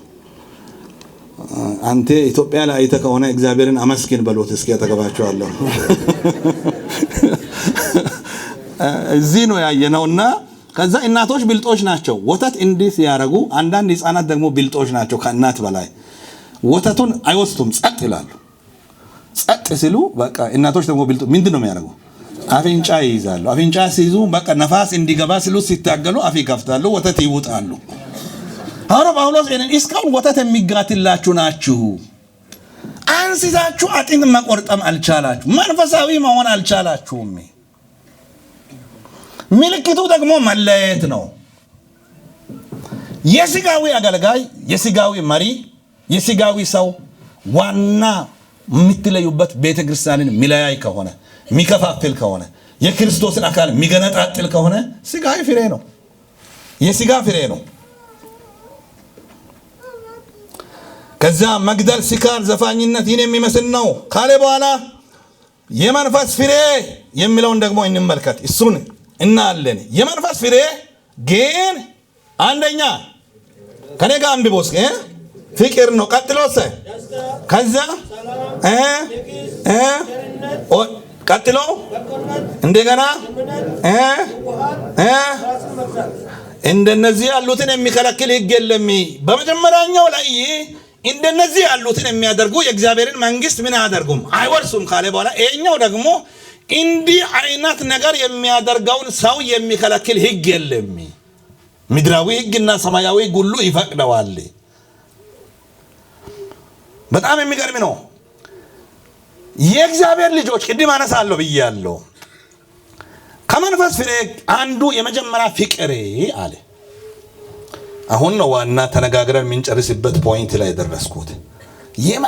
አንተ ኢትዮጵያ ላይ አይተ ከሆነ እግዚአብሔርን አመስግን በሎት እስኪ ያተገባቸዋለሁ። እዚህ ነው ያየነውና ከዛ እናቶች ብልጦች ናቸው። ወተት እንዲህ ያረጉ። አንዳንድ ህፃናት ደግሞ ብልጦች ናቸው ከእናት በላይ። ወተቱን አይወስቱም፣ ጸጥ ይላሉ። ጸጥ ሲሉ በቃ እናቶች ደግሞ ብልጡ ምንድነው የሚያደርጉ? አፍንጫ ይይዛሉ። አፍንጫ ሲይዙ በቃ ነፋስ እንዲገባ ሲሉ ሲታገሉ አፍ ይከፍታሉ፣ ወተት ይውጣሉ። ሐዋርያ ጳውሎስ እስካሁን ወተት የሚጋትላችሁ ናችሁ። አንስታችሁ አጥንት መቆርጠም አልቻላችሁ። መንፈሳዊ መሆን አልቻላችሁም። ምልክቱ ደግሞ መለየት ነው። የስጋዊ አገልጋይ፣ የስጋዊ መሪ፣ የስጋዊ ሰው ዋና የምትለዩበት ቤተክርስቲያንን ሚለያይ ከሆነ ሚከፋፍል ከሆነ የክርስቶስን አካል ሚገነጣጥል ከሆነ ስጋዊ ፍሬ ነው። የስጋ ፍሬ ነው። ከዛ መግደል፣ ስካር፣ ዘፋኝነት ይህን የሚመስል ነው ካለ በኋላ የመንፈስ ፍሬ የሚለውን ደግሞ እንመልከት። እሱን እናያለን። የመንፈስ ፍሬ ግን አንደኛ ከኔ ጋር አንብቦስ ፍቅር ነው። ቀጥሎስ ከዛ ቀጥሎ እንደገና እንደነዚህ ያሉትን የሚከለክል ሕግ የለም። በመጀመሪያው ላይ እንደነዚህ ያሉትን የሚያደርጉ የእግዚአብሔርን መንግስት ምን አያደርጉም? አይወርሱም ካለ በኋላ ይሄኛው ደግሞ እንዲህ አይነት ነገር የሚያደርገውን ሰው የሚከለክል ሕግ የለም። ምድራዊ ሕግና ሰማያዊ ሕግ ሁሉ ይፈቅደዋል። በጣም የሚገርም ነው። የእግዚአብሔር ልጆች ቅድም አነሳለሁ ብያለሁ። ከመንፈስ ፍሬ አንዱ የመጀመሪያ ፍቅር አለ። አሁን ነው ዋና ተነጋግረን የምንጨርስበት ፖይንት ላይ ደረስኩት።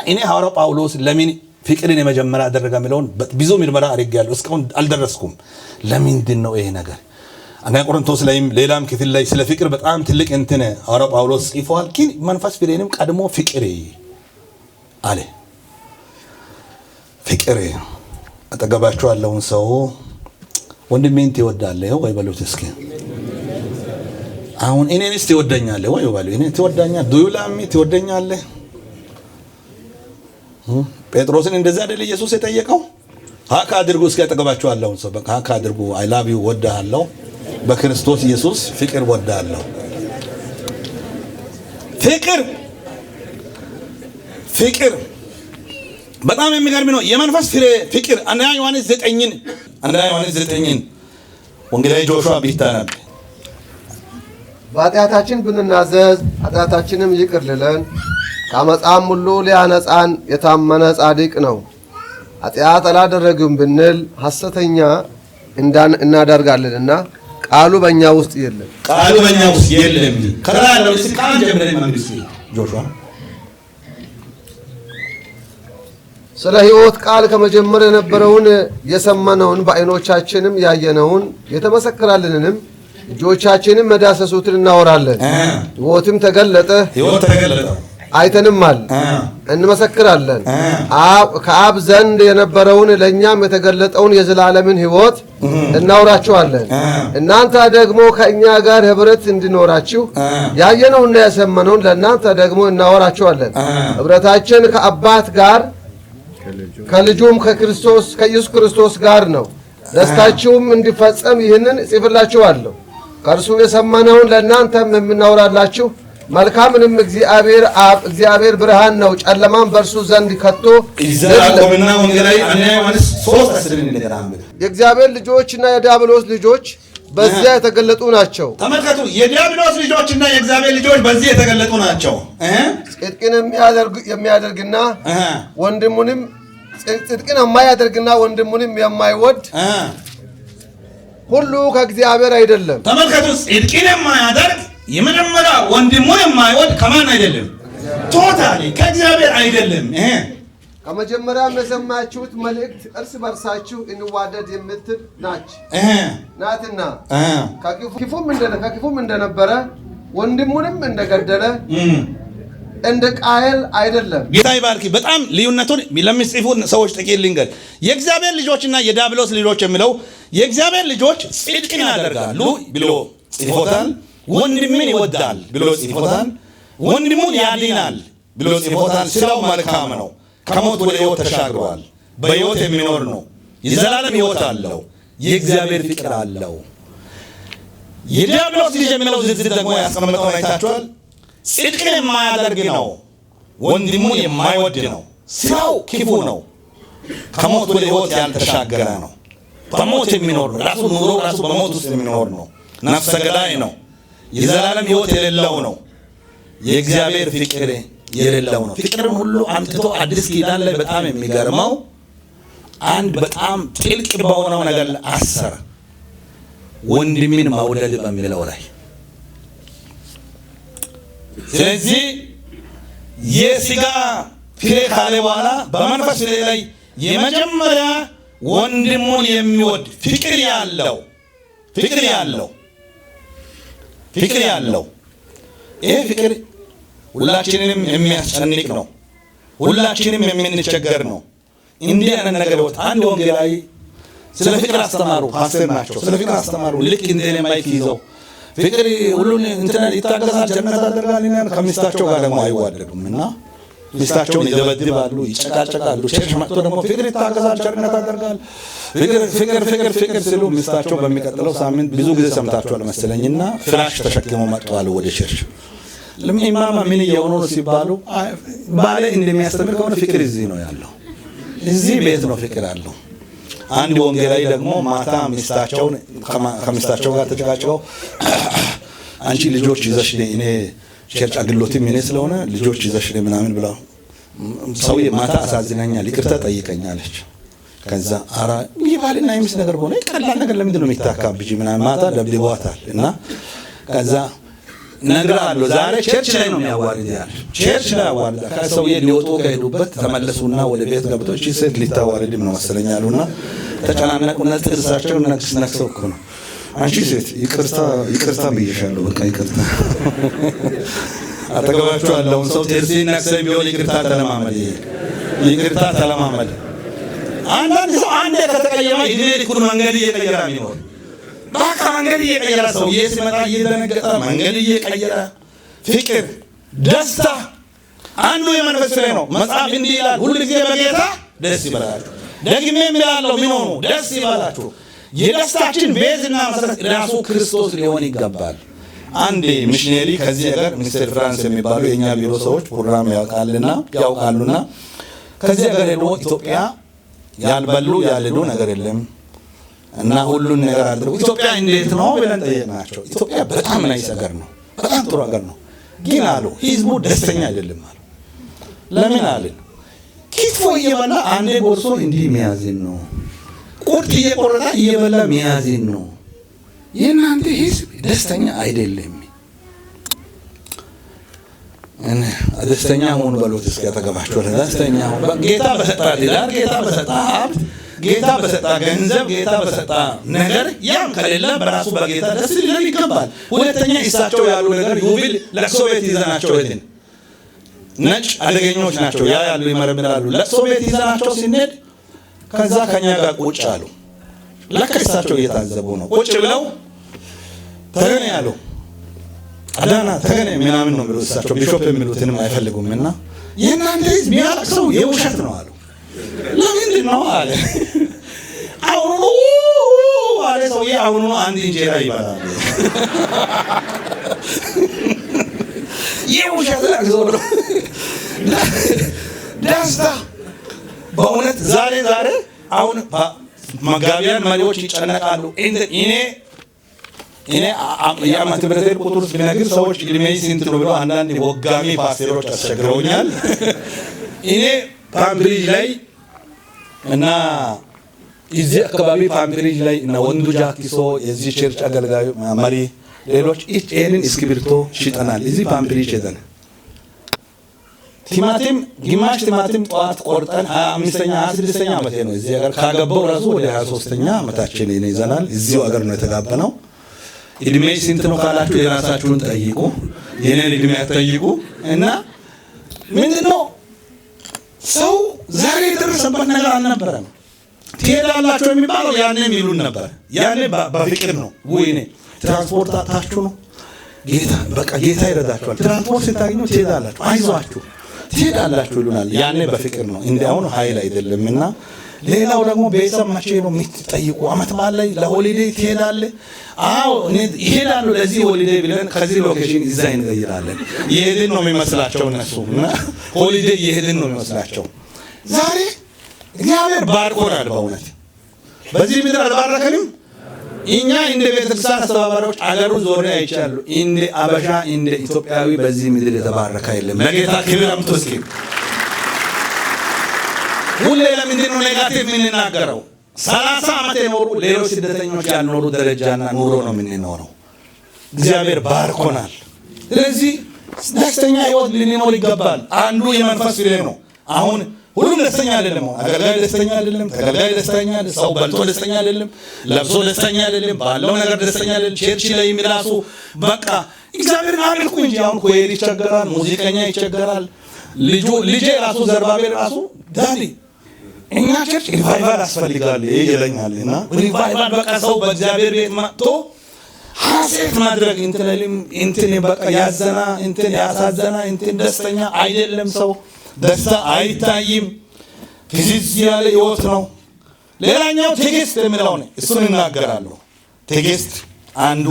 እኔ ሐዋርያው ጳውሎስ ለምን ፍቅርን የመጀመሪያ አደረገ የሚለውን ብዙ ምርመራ አድርጌያለሁ። እስካሁን አልደረስኩም። ለምንድን ነው ይሄ ነገር? አንደኛ ቆሮንቶስ ላይም ሌላም ክፍል ላይ ስለ ፍቅር በጣም ትልቅ እንትን ሐዋርያው ጳውሎስ ጽፏል። ግን መንፈስ ፍሬንም ቀድሞ ፍቅር አለ። ፍቅር አጠገባችሁ ያለውን ሰው ወንድሜን ትወዳለህ ወይ በሉት እስኪ። አሁን እኔንስ ትወደኛለህ ወይ በሉ። እኔ ትወዳኛለህ? ዱላሚ ትወደኛለህ? ጴጥሮስን እንደዛ አይደል ኢየሱስ የጠየቀው? ሀካ አድርጉ እስኪ አጠገባችሁ ያለውን ሰው በቃ ሀካ አድርጉ። አይ ላቭ ዩ ወዳለሁ፣ በክርስቶስ ኢየሱስ ፍቅር ወዳለሁ። ፍቅር በጣም የሚገርም ነው። የመንፈስ ፍሬ ፍቅር አንደኛ ዮሐንስ 9 ወንጌላዊ ጆሹዋ ቢታነብ በኃጢአታችን ብንናዘዝ ኃጢአታችንም ይቅር ሊለን ከአመፃም ሁሉ ሊያነጻን የታመነ ጻድቅ ነው። ኃጢአት አላደረግም ብንል ሐሰተኛ እናደርጋለንና ቃሉ በእኛ ውስጥ የለም። ከላይ ነው ስቃን ጀምረን መንግስት ጆሹዋ ስለ ሕይወት ቃል ከመጀመር የነበረውን የሰማነውን በዓይኖቻችንም ያየነውን የተመሰከራልንንም እጆቻችንም መዳሰሱትን እናወራለን። ሕይወትም ተገለጠ አይተንማል እንመሰክራለን። ከአብ ዘንድ የነበረውን ለእኛም የተገለጠውን የዘላለምን ሕይወት እናወራችኋለን። እናንተ ደግሞ ከእኛ ጋር ኅብረት እንዲኖራችሁ ያየነውና የሰማነውን ለእናንተ ደግሞ እናወራችኋለን። ኅብረታችን ከአባት ጋር ከልጁም ከኢየሱስ ክርስቶስ ጋር ነው። ደስታችሁም እንዲፈጸም ይህንን እጽፍላችኋለሁ። ከእርሱ የሰማነውን ለእናንተም የምናወራላችሁ መልካምንም እግዚአብሔር ብርሃን ነው፣ ጨለማም በእርሱ ዘንድ ከቶ ይዘራቆምና ወንጌላዊ አንደኛ ዮሐንስ 3:10 እንደራም የእግዚአብሔር ልጆችና የዲያብሎስ ልጆች በዚያ የተገለጡ ናቸው። ተመልከቱ፣ የዲያብሎስ ልጆችና የእግዚአብሔር ልጆች በዚህ የተገለጡ ናቸው። ጽድቅን የሚያደርግና ወንድሙንም ጽድቅን የማያደርግና ወንድሙንም የማይወድ ሁሉ ከእግዚአብሔር አይደለም። ተመልከቱ፣ ጽድቅን የማያደርግ የመጀመሪያ ወንድሙን የማይወድ ከማን አይደለም? ቶታሊ ከእግዚአብሔር አይደለም። ከመጀመሪያም የሰማችሁት መልእክት እርስ በርሳችሁ እንዋደድ የምትል ናትና ከክፉም እንደነበረ ወንድሙንም እንደገደለ እንደ ቃየል አይደለም። ጌታ ይባርክ። በጣም ልዩነቱን ለሚጽፉ ሰዎች ጥቂት ልንገር። የእግዚአብሔር ልጆችና የዲያብሎስ ልጆች የሚለው የእግዚአብሔር ልጆች ጽድቅን ያደርጋሉ ብሎ ጽፎታል። ወንድምን ይወዳል ብሎ ጽፎታል። ወንድሙን ያድናል ብሎ ጽፎታል። ስራው መልካም ነው። ከሞት ወደ ሕይወት ተሻግሯል። በሕይወት የሚኖር ነው። የዘላለም ሕይወት አለው። የእግዚአብሔር ፍቅር አለው። የዲያብሎስ ልጅ የሚለው ዝርዝር ደግሞ ያስቀመጠው አይታችኋል። ጽድቅን የማያደርግ ነው። ወንድሙን የማይወድ ነው። ስራው ክፉ ነው። ከሞት ወደ ሕይወት ያልተሻገረ ነው። በሞት የሚኖር ነው። ራሱ ኑሮ ራሱ በሞት ውስጥ የሚኖር ነው። ነፍሰ ገዳይ ነው። የዘላለም ሕይወት የሌለው ነው። የእግዚአብሔር ፍቅር የሌለው ነው። ፍቅርን ሁሉ አምጥቶ አዲስ ኪዳን ላይ በጣም የሚገርመው አንድ በጣም ጥልቅ በሆነው ነገር አሰረ። ወንድምን መውደድ በሚለው ላይ ስለዚህ የሥጋ ፍሬ ካለ በኋላ በመንፈስ ፍሬ ላይ የመጀመሪያ ወንድሙን የሚወድ ፍቅር ያለው ይሄ ፍቅር ሁላችንንም የሚያስጨንቅ ነው። ሁላችንም የምንቸገር ነው። እንዲህ አይነት ነገር ወጥ አንድ ወንጌላዊ ስለ ፍቅር አስተማሩ። ፓስተር ናቸው። ስለ ፍቅር አስተማሩ። ልክ እንደ ማይክ ይዘው ፍቅር ሁሉን እንትን ይታገሳል፣ ጀነት አደርጋል። ከሚስታቸው ጋር ደግሞ አይዋደዱም እና ሚስታቸውን ይደበድባሉ፣ ይጨቃጨቃሉ። ቸርች መጥቶ ደግሞ ፍቅር ይታገሳል፣ ጀነት አደርጋል፣ ፍቅር ሲሉ ሚስታቸው በሚቀጥለው ሳምንት ብዙ ጊዜ ሰምታችኋል መሰለኝና ፍራሽ ተሸክመው መጥተዋል ወደ ቸርች። ለማማ ምን እየሆኑ ነው ሲባሉ ባለ እንደሚያስተምር ከሆነ ፍቅር እዚህ ነው ያለው፣ እዚህ ቤት ነው ፍቅር አለው። አንድ ወንጌላዊ ደግሞ ማታ ከሚስታቸው ጋር ተጨቃጭቀው አንቺ ልጆች ይዘሽ እኔ ቸርች አግሎትም እኔ ስለሆነ ልጆች ይዘሽ ምናምን ብላ ሰውዬ ማታ አሳዝናኛል፣ ይቅርታ ጠይቀኛለች። ከዛ አራ ይባልና የሚስ ነገር ሆነ ቀላል ነገር ለምንድን ነው የሚታካብጂ ምናምን ማታ ደብድበዋታል እና ከዛ ነግራለሁ ዛሬ ቸርች ላይ ነው የሚያዋርድ ያለ ቸርች ላይ አዋርዳ ከሰውዬ ሊወጡ ከሄዱበት ተመለሱና ወደ ቤት ገብተው እቺ ሴት ሊታዋርድ ነው መሰለኛሉና ተጨናነቁና ጥርሳቸው ነክሰው እኮ ነው አንቺ ሴት ይቅርታ ብዬሻለሁ በቃ ይቅርታ አጠገባችሁ ያለውን ሰው ጥርሲ ነክሰው ቢሆን ይቅርታ ተለማመድ አንዳንድ ሰው አንዴ ከተቀየመ እድሜ ልኩን መንገድ እየቀየረ የሚኖር በቃ መንገድ እየቀየረ ሰው ሲመጣ እየደነገጠ መንገድ እየቀየረ ፍቅር ደስታ አንዱ የመንፈስ ፍሬ ነው መጽሐፍ እንዲህ ይላል ሁሉ ጊዜ በጌታ ደስ ይበላችሁ ደግሜ እምላለሁ ምን ሆኖ ደስ ይበላችሁ የደስታችን ቤዝና መሰረት ራሱ ክርስቶስ ሊሆን ይገባል አንዴ ሚሽነሪ ከዚህ ሀገር ሚስተር ፍራንስ የሚባሉ የኛ ቢሮ ሰዎች ፕሮግራም ያውቃሉና ከዚህ ሀገር ሄዶ ኢትዮጵያ ያልበሉ ያልዱ ነገር የለም እና ሁሉን ነገር አድርገው ኢትዮጵያ እንዴት ነው ብለን ጠየቅናቸው ኢትዮጵያ በጣም ናይስ ሀገር ነው በጣም ጥሩ ሀገር ነው ግን አሉ ህዝቡ ደስተኛ አይደለም አሉ ለምን አለን ክትፎ እየበላ አንዴ ጎርሶ እንዲህ የሚያዝን ነው ቁርጥ እየቆረጠ እየበላ የሚያዝን ነው የእናንተ ህዝብ ደስተኛ አይደለም ደስተኛ ሆኑ በሎት እስኪ ተገባችሁ ደስተኛ ሆኑ ጌታ በሰጣት ይላል ጌታ በሰጣት ጌታ በሰጣ ገንዘብ ጌታ በሰጣ ነገር ያም ከሌለ በራሱ በጌታ ደስ ሊለን ይገባል ሁለተኛ እሳቸው ያሉ ነገር ዩቢል ለቅሶ ቤት ይዘናቸው ሄድን ነጭ አደገኞች ናቸው ያ ያሉ ይመረምራሉ ለቅሶ ቤት ይዘናቸው ሲንሄድ ከዛ ከኛ ጋር ቁጭ አሉ ለከሳቸው እየታዘቡ ነው ቁጭ ብለው ተገነ ያሉ አዳና ተገነ ምናምን ነው ብለው እሳቸው ቢሾፕ የሚሉትንም አይፈልጉምና የእናንተ ህዝብ የሚያለቅሰው የውሸት ነው አሉ ለምንድን ነው አለ አሁኑ አለ ሰውዬ አሁኑ አንድ እንጀራ ይበላል የውሸት ለቅሶ ነው ደስታ በእውነት ዛሬ አሁን መጋቢያን መሪዎች ይጨነቃሉ እኔ የዓመት ብረቴር ቁጥር ቢነግር ሰዎች እድሜ ስንት ነው ብለው አንዳንድ ወጋሚ ፓስተሮች አስቸግረውኛል እኔ ፓምብሪጅ ላይ እና እዚህ አካባቢ ፓምብሪጅ ላይ እና ወንዱ ጃኪሶ የዚህ ቸርች አገልጋዩ መሪ ሌሎች ይሄንን እስክሪብቶ ሽጠናል እዚህ ፓምብሪጅ ሄደን ቲማቲም ግማሽ ቲማቲም ጧት ቆርጠን 25ኛ 26ኛ ዓመት ነው እዚህ ሀገር ካገባው ራሱ ወደ 23ኛ ዓመታችን ነው ይዘናል እዚሁ ሀገር ነው የተጋባነው እድሜ ስንት ነው ካላችሁ የራሳችሁን ጠይቁ የኔን እድሜ አትጠይቁ እና ምንድነው ሰው ዛሬ የደረሰበት ነገር አልነበረም ትሄዳላችሁ የሚባለው ያኔ የሚሉን ነበር ያኔ በፍቅር ነው ወይኔ ትራንስፖርት አታችሁ ነው ጌታ ይረዳችኋል ትራንስፖርት ስታገኙ ትሄዳላችሁ አይዟችሁ ትሄዳላችሁ ይሉናል ያኔ በፍቅር ነው እንዲያውኑ ኃይል አይደለምና ሌላው ደግሞ ቤተሰብ መቼ ነው የምትጠይቁ አመት በዓል ላይ ለሆሊዴይ ትሄዳለህ አዎ ይሄዳሉ ለዚህ ሆሊዴይ ብለን ከዚህ ሎኬሽን እዛ እንቀይራለን ይሄድን ነው የሚመስላቸው እነሱ እና ሆሊዴይ ይሄድን ነው የሚመስላቸው ዛሬ እግዚአብሔር ባርኮናል በእውነት በዚህ ምድር አልባረከንም እኛ እንደ ቤተክርስቲያን አስተባባሪዎች አገሩን ዞሬ አይቻሉ እንደ አበሻ እንደ ኢትዮጵያዊ በዚህ ምድር የተባረከ የለም ለጌታ ክብር አምጡ እስኪ ሁሌ ለምንድን ነው ኔጋቲቭ የምንናገረው 30 ዓመት የኖሩ ሌሎች ስደተኞች ያልኖሩ ደረጃና ኑሮ ነው የምንኖረው እግዚአብሔር ባርኮናል ስለዚህ ደስተኛ ህይወት ልንኖር ይገባል አንዱ የመንፈስ ፍሬ ነው አሁን ሁሉም ደስተኛ አይደለም አገልጋይ ደስተኛ አይደለም ተገልጋይ ደስተኛ አይደለም ሰው በልቶ ደስተኛ አይደለም ለብሶ ደስተኛ አይደለም ባለው ነገር ደስተኛ አይደለም ቸርች ላይ የሚራሱ በቃ እግዚአብሔር አምልኩ እንጂ አሁን ኮይር ይቸገራል ሙዚቀኛ ይቸገራል ልጄ ራሱ ዘርባቤል ራሱ ዳዲ እኛ ቸርች ሪቫይቫል አስፈልጋል ይለኛልና ሪቫይቫል በቃ ሰው በእግዚአብሔር ቤት መጥቶ ሐሴት ማድረግ እንትን በቃ ያዘና እንትን ያሳዘና እንትን ደስተኛ አይደለም ሰው ደስታ አይታይም ፍዝዝ ያለ ህይወት ነው ሌላኛው ትዕግስት የሚለው ነው እሱን እናገራለሁ ትዕግስት አንዱ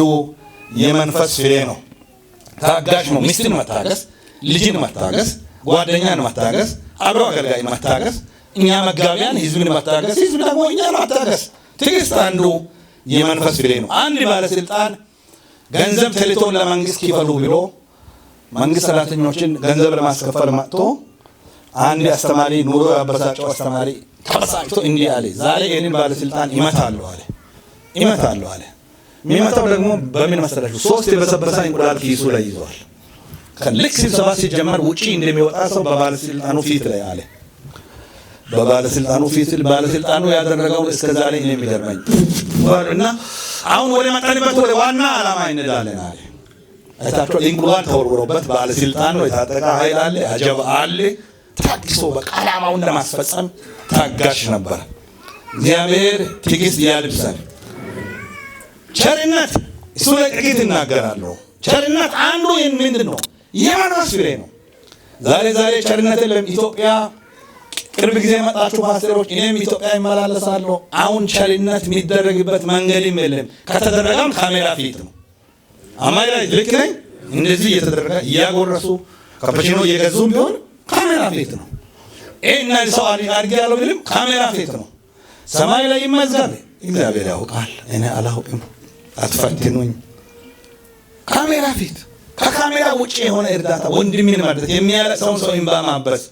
የመንፈስ ፍሬ ነው ታጋሽ ነው ሚስትን መታገስ ልጅን መታገስ ጓደኛን መታገስ አብሮ አገልጋይ መታገስ እኛ መጋቢያን ህዝብን መታገስ ህዝብ ደግሞ እኛን መታገስ ትዕግስት አንዱ የመንፈስ ፍሬ ነው አንድ ባለስልጣን ገንዘብ ተልቶን ለመንግስት ይፈሉ ብሎ መንግስት ሰራተኞችን ገንዘብ ለማስከፈል መጥቶ አንድ አስተማሪ ኑሮ ያበሳጨው አስተማሪ ተበሳጭቶ እንዲህ አለ፣ ዛሬ ይህንን ባለስልጣን ይመታለሁ አለ። የሚመታው ደግሞ በምን መሰላችሁ? 3 የበሰበሰ እንቁላል ኪሱ ላይ ይዟል። ከልክ ስብሰባ ሲጀመር ውጪ እንደሚወጣ ሰው በባለስልጣኑ ፊት ላይ አለ። በባለስልጣኑ ፊት ባለስልጣኑ ያደረገው እስከዛሬ እኔ የሚገርመኝ እና አሁን ወደ መጣንበት ወደ ዋና ዓላማ እንሄዳለን አለ። አይታችሁ እንቁላል ተወርውሮበት ባለስልጣን ነው፣ የታጠቀ ኃይል አለ፣ አጀብ አለ። ታግሶ በቃ ዓላማውን ለማስፈጸም ታጋሽ ነበር። እግዚአብሔር ትዕግስት ያልብሰን። ቸርነት እሱ ላይ ጥቂት እናገራለሁ። ቸርነት አንዱ ምንድን ነው? የመንፈስ ፍሬ ነው። ዛሬ ቸርነት የለም ኢትዮጵያ። ቅርብ ጊዜ መጣችሁ ፓስተሮች፣ እኔም ኢትዮጵያ ይመላለሳለሁ። አሁን ቸርነት የሚደረግበት መንገድም የለም። ከተደረገም ካሜራ ፊት ነው። አማይ ላይ ልክ ነኝ። እንደዚህ እየተደረገ እያጎረሱ ካፕቺኖ እየገዙም ቢሆን ካሜራ ፊት ነው። እና ሰው አድርጌ ያለው ቢልም ካሜራ ፊት ነው። ሰማይ ላይ ይመዝጋል። እግዚአብሔር ያውቃል፣ እኔ አላውቅም፣ አትፈትኑኝ። ካሜራ ፊት ከካሜራ ውጪ የሆነ እርዳታ ወንድምን ማለት የሚያለቅሰውን ሰው እንባ ማበስ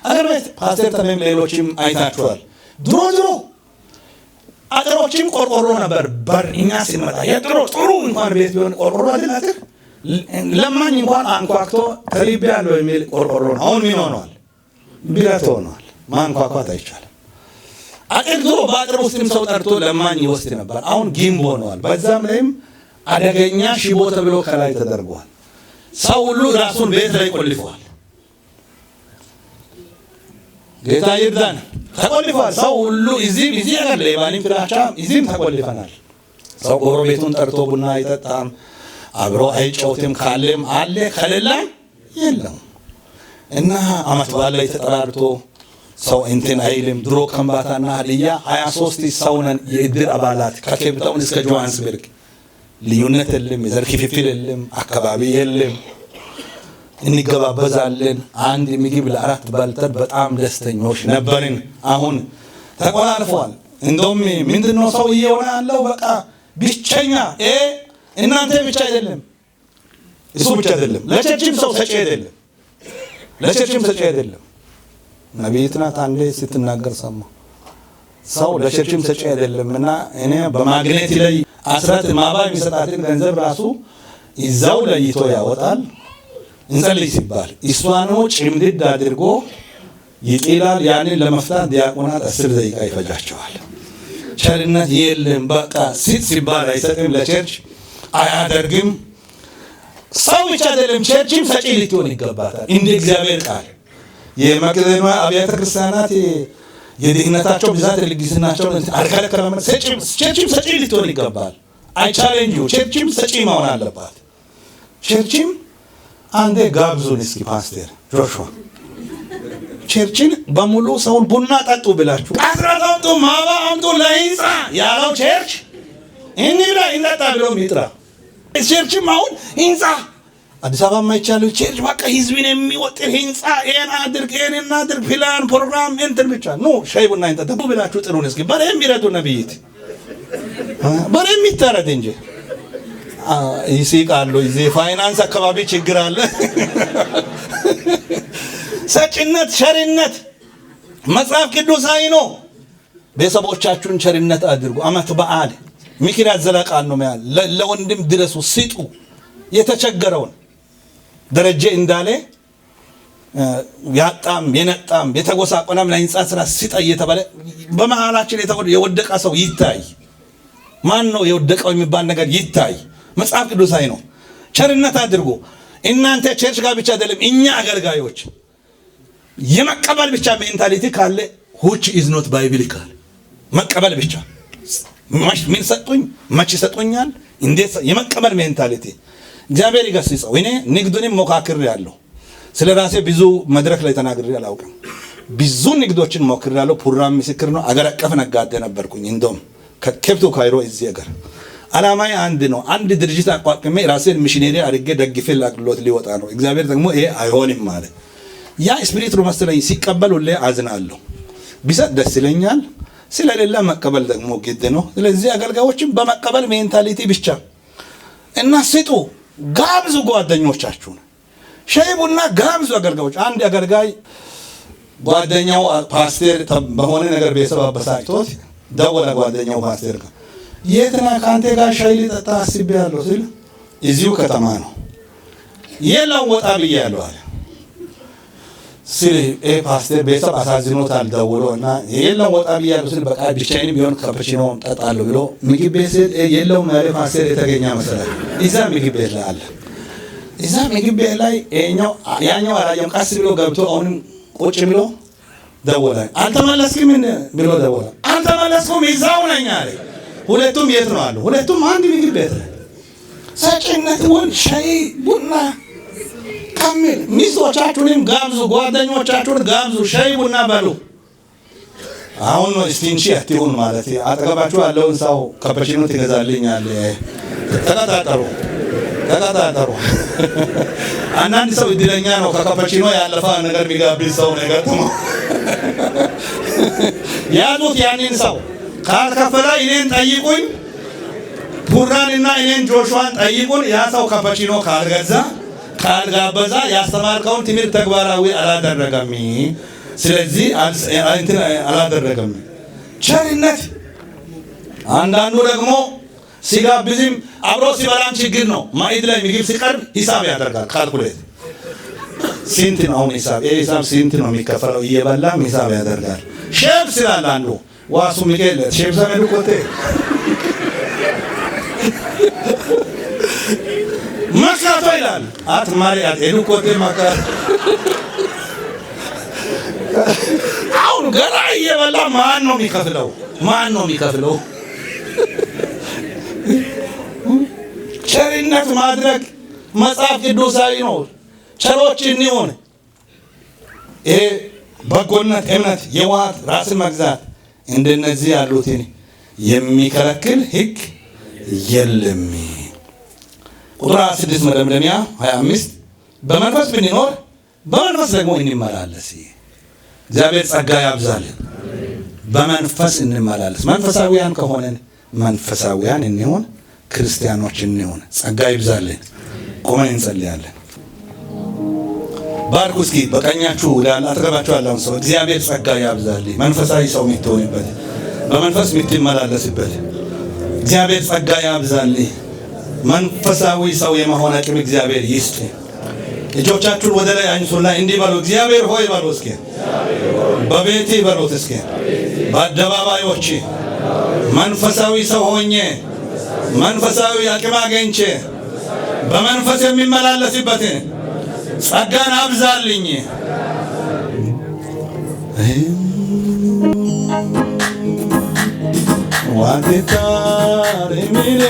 አገር ቤት ፓስተር ተመም ሌሎችም አይታችኋል። ድሮ አጥሮችም ቆርቆሮ ነበር። በር እኛ ስንመጣ የጥሩ ጥሩ እንኳን ቤት ቢሆን ቆርቆሮ አይደል አጥር ለማኝ እንኳን አንኳክቶ ከሊቢያ ያለው የሚል ቆርቆሮ ነው። አሁን ምን ሆኗል? ብረት ሆኗል። ማንኳኳት አይቻልም። አጥር ድሮ በአጥር ውስጥም ሰው ጠርቶ ለማኝ ይወስድ ነበር። አሁን ጊምብ ሆኗል። በዛም ላይም አደገኛ ሽቦ ተብሎ ከላይ ተደርጓል። ሰው ሁሉ ራሱን ቤት ላይ ቆልፏል። ጌታ ይርዳን። ተቆልፏል። ሰው ሁሉ እዚህ ያለ ሌባንም ፍራቻ እዚህም ተቆልፈናል። ሰው ጎረቤቱን ጠርቶ ቡና አይጠጣም፣ አብሮ አይጫወትም። ካለም አለ ከሌለም የለም። እና አመት በዓል ላይ ተጠራርቶ ሰው እንትን አይልም። ድሮ ከምባታና ሀዲያ 23 ሰው ነን የእድር አባላት ከኬፕታውን እስከ ጆሃንስበርግ። ልዩነት የለም፣ የዘር ክፍፍል የለም፣ አካባቢ የለም። እንገባበዛለን። አንድ ምግብ ለ4 በልተን በጣም ደስተኞች ነበርን። አሁን ተቆላልፈዋል። እንደውም ምንድነው ሰው እየሆነ ያለው በቃ ብቸኛ። እናንተ ብቻ አይደለም፣ እሱ ብቻ አይደለም፣ ለቸርችም ሰው ሰጪ አይደለም፣ ለቸርችም ሰጪ አይደለም። ነቢይት ናት አንዴ ስትናገር ሰማ። ሰው ለቸርችም ሰጪ አይደለም እና እኔ በማግኔት ላይ አስራት ማባ የሚሰጣትን ገንዘብ ራሱ ይዛው ለይቶ ያወጣል። እንጸልይ ሲባል እሷኑ ጭምድድ አድርጎ ይጥላል። ያንን ለመፍታት ዲያቆናት 10 ደቂቃ ይፈጃቸዋል። ቸርነት የለም። በቃ ሲባል አይሰጥም፣ ለቸርች አያደርግም። ሰው ብቻ አይደለም፣ ቸርችም ሰጪ ልትሆን ይገባታል። እንደ እግዚአብሔር ቃል የመቅደላ አብያተ ክርስቲያናት የድህነታቸው ብዛት ልግስናቸው አልከለከለም። ቸርችም ሰጪ ልትሆን ይገባል። አይቻሌንጅ ቸርችም ሰጪ መሆን አለባት። ቸርችም አንዴ ጋብዙን እስኪ ፓስተር ጆሹዋ ቸርችን በሙሉ ሰውን ቡና ጠጡ ብላችሁ አስራት አምጡ ማባ አምጡ ለህንፃ ያለው ቸርች እንዲህ ላይ እንጠጣ ብሎ ሚጥራ ቸርችም አሁን ህንፃ አዲስ አበባ ማይቻለው ቸርች በቃ ህዝብን የሚወጥር ህንፃ ይሄን አድርግ ይሄን እናድርግ ፕላን ፕሮግራም እንትን ብቻ ነው። ሻይ ቡና እንጠጣ ብላችሁ ጥሩን እስኪ በረም ይረዱ ነብይት በረም ይታረድ እንጂ ይስቃሉ። እዚህ ፋይናንስ አካባቢ ችግር አለ። ሰጭነት ቸርነት መጽሐፍ ቅዱሳዊ ነው። ቤተሰቦቻችሁን ቸርነት አድርጉ። አመት በዓል ምክንያት ዘለቃል ነው ማለት ለወንድም ድረሱ፣ ስጡ። የተቸገረውን ደረጀ እንዳለ ያጣም የነጣም የተጎሳቆለም ለህንጻ ስራ ሲጣ እየተባለ በመሃላችን የወደቀ ሰው ይታይ። ማን ነው የወደቀው የሚባል ነገር ይታይ። መጽሐፍ ቅዱሳዊ ነው። ቸርነት አድርጉ። እናንተ ቸርች ጋር ብቻ አይደለም፣ እኛ አገልጋዮች የመቀበል ብቻ ሜንታሊቲ ካለ which is not biblical መቀበል ብቻ ምን ሰጡኝ መቼ ሰጡኛል እንዴት የመቀበል ሜንታሊቲ እግዚአብሔር ይገስጸው። እኔ ንግዱንም ሞካክር ያለው ስለ ራሴ ብዙ መድረክ ላይ ተናግሬ አላውቅም። ብዙ ንግዶችን ሞክር ያለው ፕሮግራም ምስክር ነው። አገር አቀፍ ነጋዴ ነበርኩኝ። እንደውም ከኬፕቶ ካይሮ እዚህ ሀገር አላማዬ አንድ ነው። አንድ ድርጅት አቋቁሜ ራሴን ሚሽነሪ አድርጌ ደግፌ ለአገልግሎት ሊወጣ ነው። እግዚአብሔር ደግሞ ይሄ አይሆንም ማለት ያ ስፒሪት ነው መሰለኝ። ሲቀበል ሁሌ አዝናለሁ። ቢሰጥ ደስ ይለኛል። ስለሌላ መቀበል ደግሞ ግድ ነው። ስለዚህ አገልጋዮችን በመቀበል ሜንታሊቲ ብቻ እና ስጡ። ጋብዙ ጓደኞቻችሁን፣ ሻይ ቡና ጋብዙ አገልጋዮች። አንድ አገልጋይ ጓደኛው ፓስተር በሆነ ነገር ቤተሰብ አበሳጭቶት ደወለ። ጓደኛው ፓስተር ጋር የት ነህ? ከአንተ ጋር ሻይ ሊጠጣ አስቤያለሁ ሲል እዚሁ ከተማ ነው። የለም ወጣ ብያለሁ አለ። ሲል ፓስተር ቤተሰብ አሳዝኖታል ደውሎ እና የለም ወጣ ብያለሁ ሲል በቃ ብቻዬን ቢሆን ካፑቺኖ ጠጣለሁ ብሎ ምግብ ቤት ሲል የለውም ያለ ፓስተር የተገኘ መሰለኝ። እዛ ምግብ ቤት ላይ አለ። እዛ ምግብ ቤት ላይ ያኛው አላየም። ቀስ ብሎ ገብቶ አሁንም ቁጭ ብሎ ደወለ። አልተመለስክም ብሎ ደወለ። አልተመለስኩም እዛው ነኝ አለ። ሁለቱም የት ነው አሉ። ሁለቱም አንድ ምግብ ቤት ላይ ሰጪነት ወን ሻይ ቡና ካሜል ሚስቶቻችሁንም ጋብዙ፣ ጓደኞቻችሁን ጋብዙ፣ ሻይ ቡና በሉ። አሁን ስቲንቺ አትሁን ማለት አጠገባችሁ ያለውን ሰው ካፑቺኖ ትገዛልኛል። ተቀጣጠሩ። አንዳንድ ሰው እድለኛ ነው። ከካፑቺኖ ያለፈ ነገር ቢጋብዝ ሰው ነገር ተማ ያዙት። ያንን ሰው ካልከፈለ እኔን ጠይቁኝ፣ ቡራንና እኔን ጆሹዋን ጠይቁን። ያ ሰው ካፑቺኖ ካልገዛ ካልጋበዛ ያስተማርከውን ትምህርት ተግባራዊ አላደረገም። ስለዚህ አላደረገም። ቸርነት አንዳንዱ ደግሞ ሲጋብዝም አብሮ ሲበላም ችግር ነው። ማዕድ ላይ ምግብ ሲቀርብ ሂሳብ ያደርጋል። ካልኩሌት ስንት ነው አሁን ሂሳብ ስንት ነው የሚከፈለው? እየበላም ሂሳብ ያደርጋል። ሼፍ ስላለ አንዱ ዋሱ ሚካኤል ሼፍ ሰመዱ ኮቴ መካቶ ይላል አትማሪ አትሄዱ ኮቴ መካቶ አሁን ገና እየበላ ማን ነው የሚከፍለው? ቸርነት ማድረግ መጽሐፍ ቅዱሳዊ ነው። ቸሮች እንሆን። ይሄ በጎነት፣ እምነት፣ የዋሃት፣ ራስን መግዛት እንደነዚህ ያሉትን የሚከለክል ሕግ የለም። ቁጥር 6 መደምደሚያ 25 በመንፈስ ብንኖር በመንፈስ ደግሞ እንመላለስ። እግዚአብሔር ጸጋ ያብዛልን። በመንፈስ እንመላለስ። መንፈሳዊያን ከሆነን መንፈሳዊያን እንሆን፣ ክርስቲያኖች እንሆን። ጸጋ ይብዛልን። ቆመን እንጸልያለን። ባርኩ እስኪ በቀኛችሁ ላለ አጠገባችሁ ያለውን ሰው እግዚአብሔር ጸጋ ያብዛልህ። መንፈሳዊ ሰው የምትሆንበት በመንፈስ የምትመላለስበት እግዚአብሔር ጸጋ ያብዛልህ። መንፈሳዊ ሰው የመሆን አቅም እግዚአብሔር ይስጥ። እጆቻችሁን ወደ ላይ አንሱና እንዲህ በሉ፣ እግዚአብሔር ሆይ በሉ እስኪ፣ በቤቴ በሉት እስኪ፣ በአደባባዮች መንፈሳዊ ሰው ሆኜ መንፈሳዊ አቅም አግኝቼ በመንፈስ የሚመላለስበት ጸጋን አብዛልኝ። ዋንታሪ ሚኔ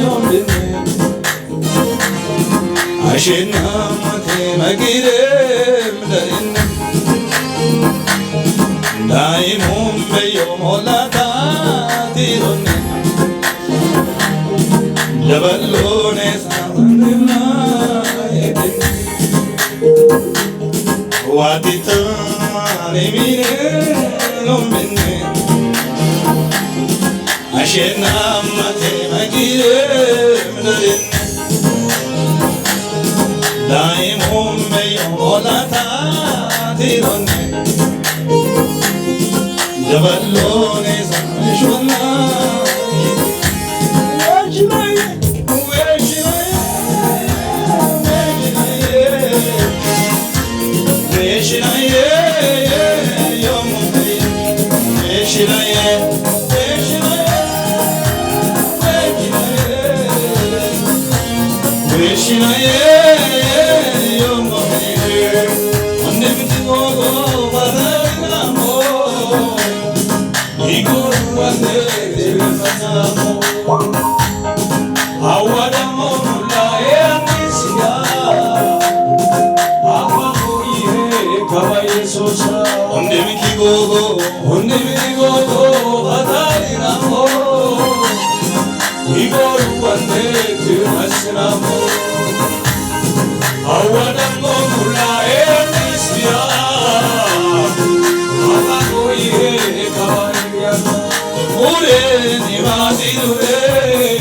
ሎምድኔ አሽናማቴ መጊሬም ደሪነ ዳይሙም በዮም ሆላታ ቲሮኔ ለበሎኔ ሳንና ዋንታሪ ሚኔ ሎምድኔ አሽናማቴ መጊሬም ደሪነ ዳይሙም በዮም ሆላታ ቲሮኔ ለበሎኔ ሳንሾና Ure ni ma di ure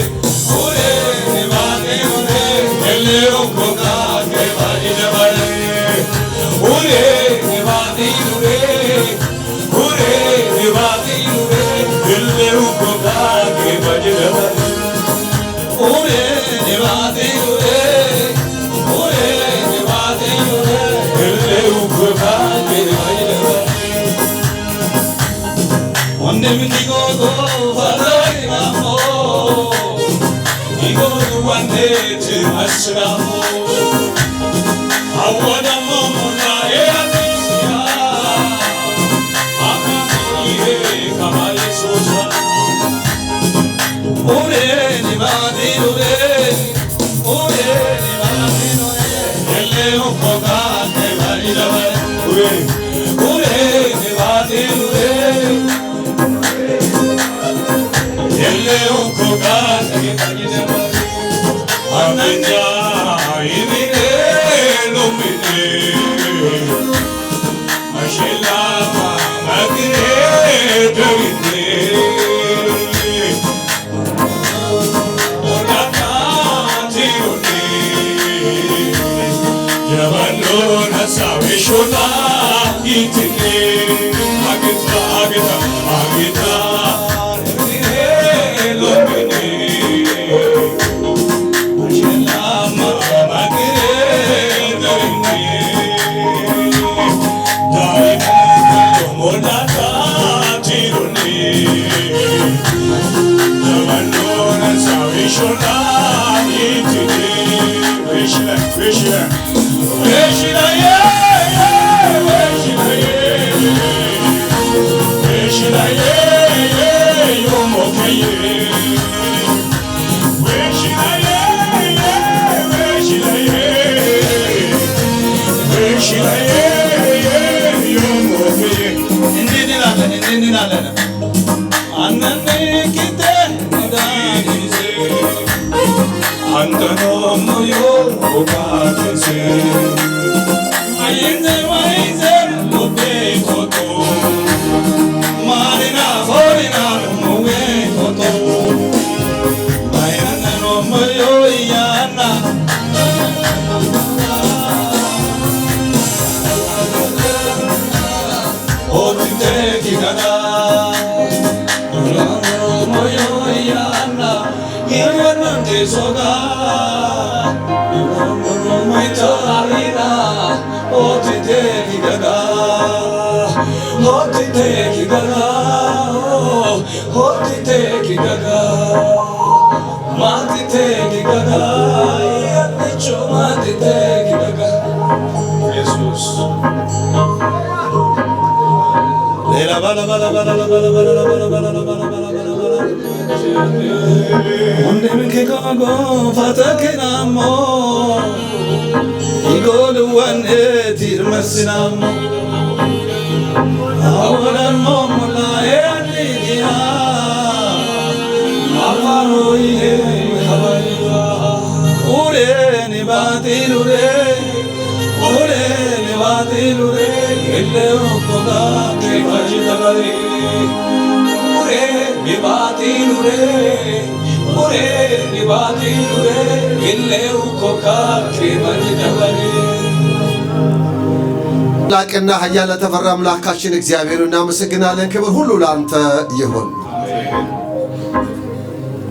ላቅና ኃያል ተፈራ አምላካችን እግዚአብሔር እናመሰግናለን። ክብር ሁሉ ላንተ ይሁን።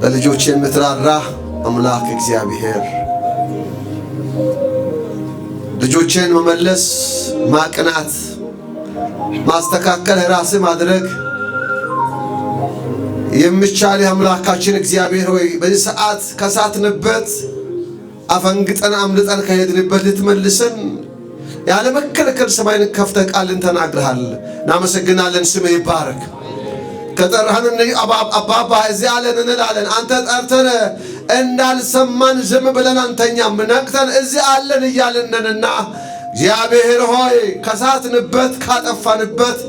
ለልጆች የምትራራ አምላክ እግዚአብሔር ልጆችን መመለስ፣ ማቅናት፣ ማስተካከል፣ ራስ ማድረግ የሚቻል አምላካችን እግዚአብሔር ሆይ በዚህ ሰዓት ከሳትንበት አፈንግጠን አምልጠን ከሄድንበት ልትመልሰን ያለ መከልከል ሰማይን ከፍተህ ቃልን ተናግረሃል። እናመሰግናለን። ስምህ ይባረክ። ከጠራህን አባባ እዚህ አለን እንላለን። አንተ ጠርተን እንዳልሰማን ዝም ብለን አንተኛም ነቅተን እዚህ አለን እያልንንና እግዚአብሔር ሆይ ከሳትንበት ካጠፋንበት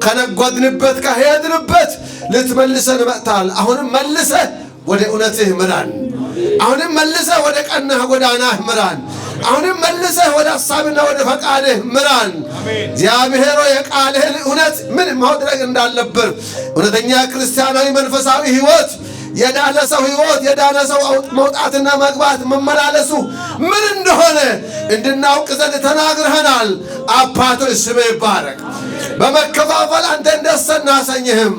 ከነጓድንበት ከሄድንበት ልትመልሰን መጥተሃል። አሁንም መልሰህ ወደ እውነትህ ምራን። አሁንም መልሰህ ወደ ቀናህ ጎዳናህ ምራን። አሁንም መልሰህ ወደ ሐሳብና ወደ ፈቃድህ ምራን። እግዚአብሔር ሆይ የቃልህን እውነት ምን ማድረግ እንዳለብን እውነተኛ ክርስቲያናዊ መንፈሳዊ ሕይወት የዳነ ሰው ሕይወት የዳነ ሰው መውጣትና መግባት መመላለሱ ምን እንደሆነ እንድናውቅ ዘንድ ተናግረህናል። አባቶች ስምህ ይባረክ። በመከፋፈል አንተን ደስ አናሰኝህም።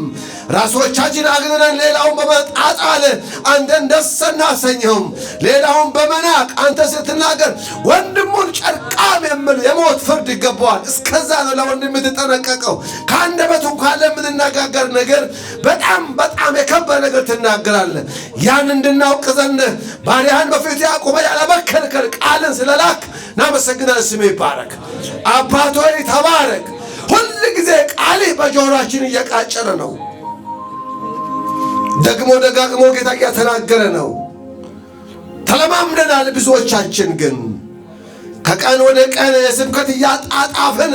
ራሶቻችን አግንነን ሌላውን በመጣጣል አንተን ደስ እናሰኘውም። ሌላውን በመናቅ አንተ ስትናገር ወንድሙን ጨርቃም የሚል የሞት ፍርድ ይገባዋል። እስከዛ ነው ለወንድም የምትጠነቀቀው። ከአንደበቱ ካለ የምንነጋገር ነገር በጣም በጣም የከበረ ነገር ትናገራለህ። ያን እንድናውቅ ዘንድ ባሪያህን በፊት ያቆመ ያለ መከልከል ቃልን ስለላክ እናመሰግናለን። ስምህ ይባረክ። አባት ሆይ ተባረክ። ሁል ጊዜ ቃልህ በጆሮአችን እየቃጨለ ነው። ደግሞ ደጋግሞ ጌታ እያተናገረ ነው። ተለማምደናል። ብዙዎቻችን ግን ከቀን ወደ ቀን የስብከት እያጣጣፍን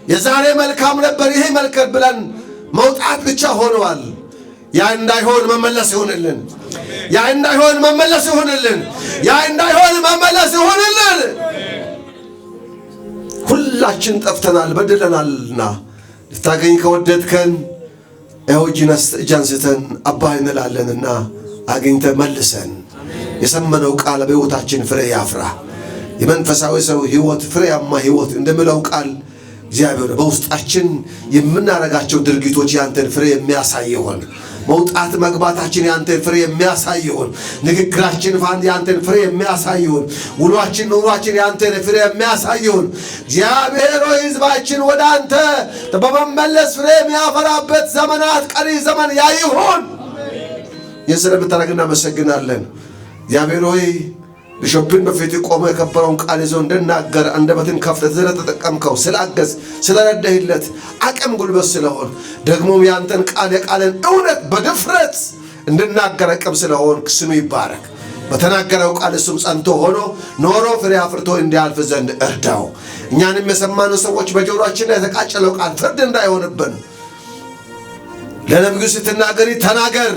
የዛሬ መልካም ነበር ይሄ መልካም ብለን መውጣት ብቻ ሆነዋል። ያ እንዳይሆን መመለስ ይሁንልን። ያ እንዳይሆን መመለስ ይሁንልን። ያ እንዳይሆን መመለስ ይሁንልን። ሁላችን ጠፍተናል በድለናልና ልታገኝ ከወደድከን እጅ አንስተን አባይ እንላለንና አግኝተ መልሰን የሰመነው ቃል በሕይወታችን ፍሬ ያፍራ። የመንፈሳዊ ሰው ሕይወት ፍሬያማ ሕይወት እንደምለው ቃል እግዚአብሔር በውስጣችን የምናረጋቸው ድርጊቶች ያንተን ፍሬ የሚያሳይ ይሆን። መውጣት መግባታችን ያንተን ፍሬ የሚያሳይ ይሆን። ንግግራችን ያንተን ፍሬ የሚያሳይ ይሆን። ውሏችን ኑሯችን ያንተን ፍሬ የሚያሳይ ይሆን። እግዚአብሔር ሆይ ሕዝባችን ወደ አንተ በመመለስ ፍሬ የሚያፈራበት ዘመናት ቀሪ ዘመን ያይሆን። ይህን ስለምታደርግ እናመሰግናለን። እግዚአብሔር ሆይ ቢሾፕን በፊት ቆመ የከበረውን ቃል ይዞ እንድናገር አንደበትን ከፍተህ ስለተጠቀምከው ስላገዝ ስለረዳህለት አቅም ጉልበት ስለሆን ደግሞም ያንተን ቃል የቃልን እውነት በድፍረት እንድናገር አቅም ስለሆን ስሙ ይባረክ። በተናገረው ቃል እሱም ጸንቶ ሆኖ ኖሮ ፍሬ አፍርቶ እንዲያልፍ ዘንድ እርዳው። እኛንም የሰማኑ ሰዎች በጆሮአችን የተቃጨለው ቃል ፍርድ እንዳይሆንብን ለነቢዩ ስትናገሪ ተናገር።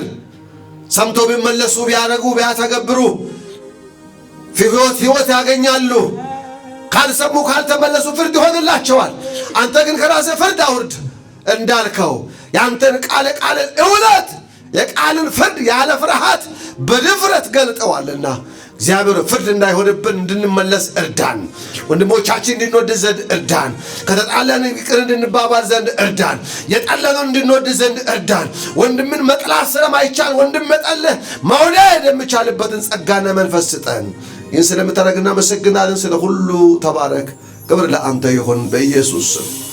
ሰምቶ ቢመለሱ ቢያረጉ ቢያተገብሩ ሕይወት ያገኛሉ። ካልሰሙ ካልተመለሱ ፍርድ ይሆንላቸዋል። አንተ ግን ከራስህ ፍርድ አውርድ እንዳልከው ያንተን ቃልን እውነት የቃልን ፍርድ ያለ ፍርሃት በድፍረት ገልጠዋልና እግዚአብሔር ፍርድ እንዳይሆንብን እንድንመለስ እርዳን። ወንድሞቻችን እንድንወድ ዘንድ እርዳን። ከተጣላን ይቅር እንድንባባል ዘንድ እርዳን። የጠላነውን እንድንወድ ዘንድ እርዳን። ወንድምን መጥላት ስለማይቻል ወንድም መጠለህ መውደድ የሚቻልበትን ጸጋና መንፈስ ስጠን። ይህን ስለምታደርግ እናመሰግናለን። ስለ ሁሉ ተባረክ። ክብር ለአንተ ይሁን በኢየሱስ ስም።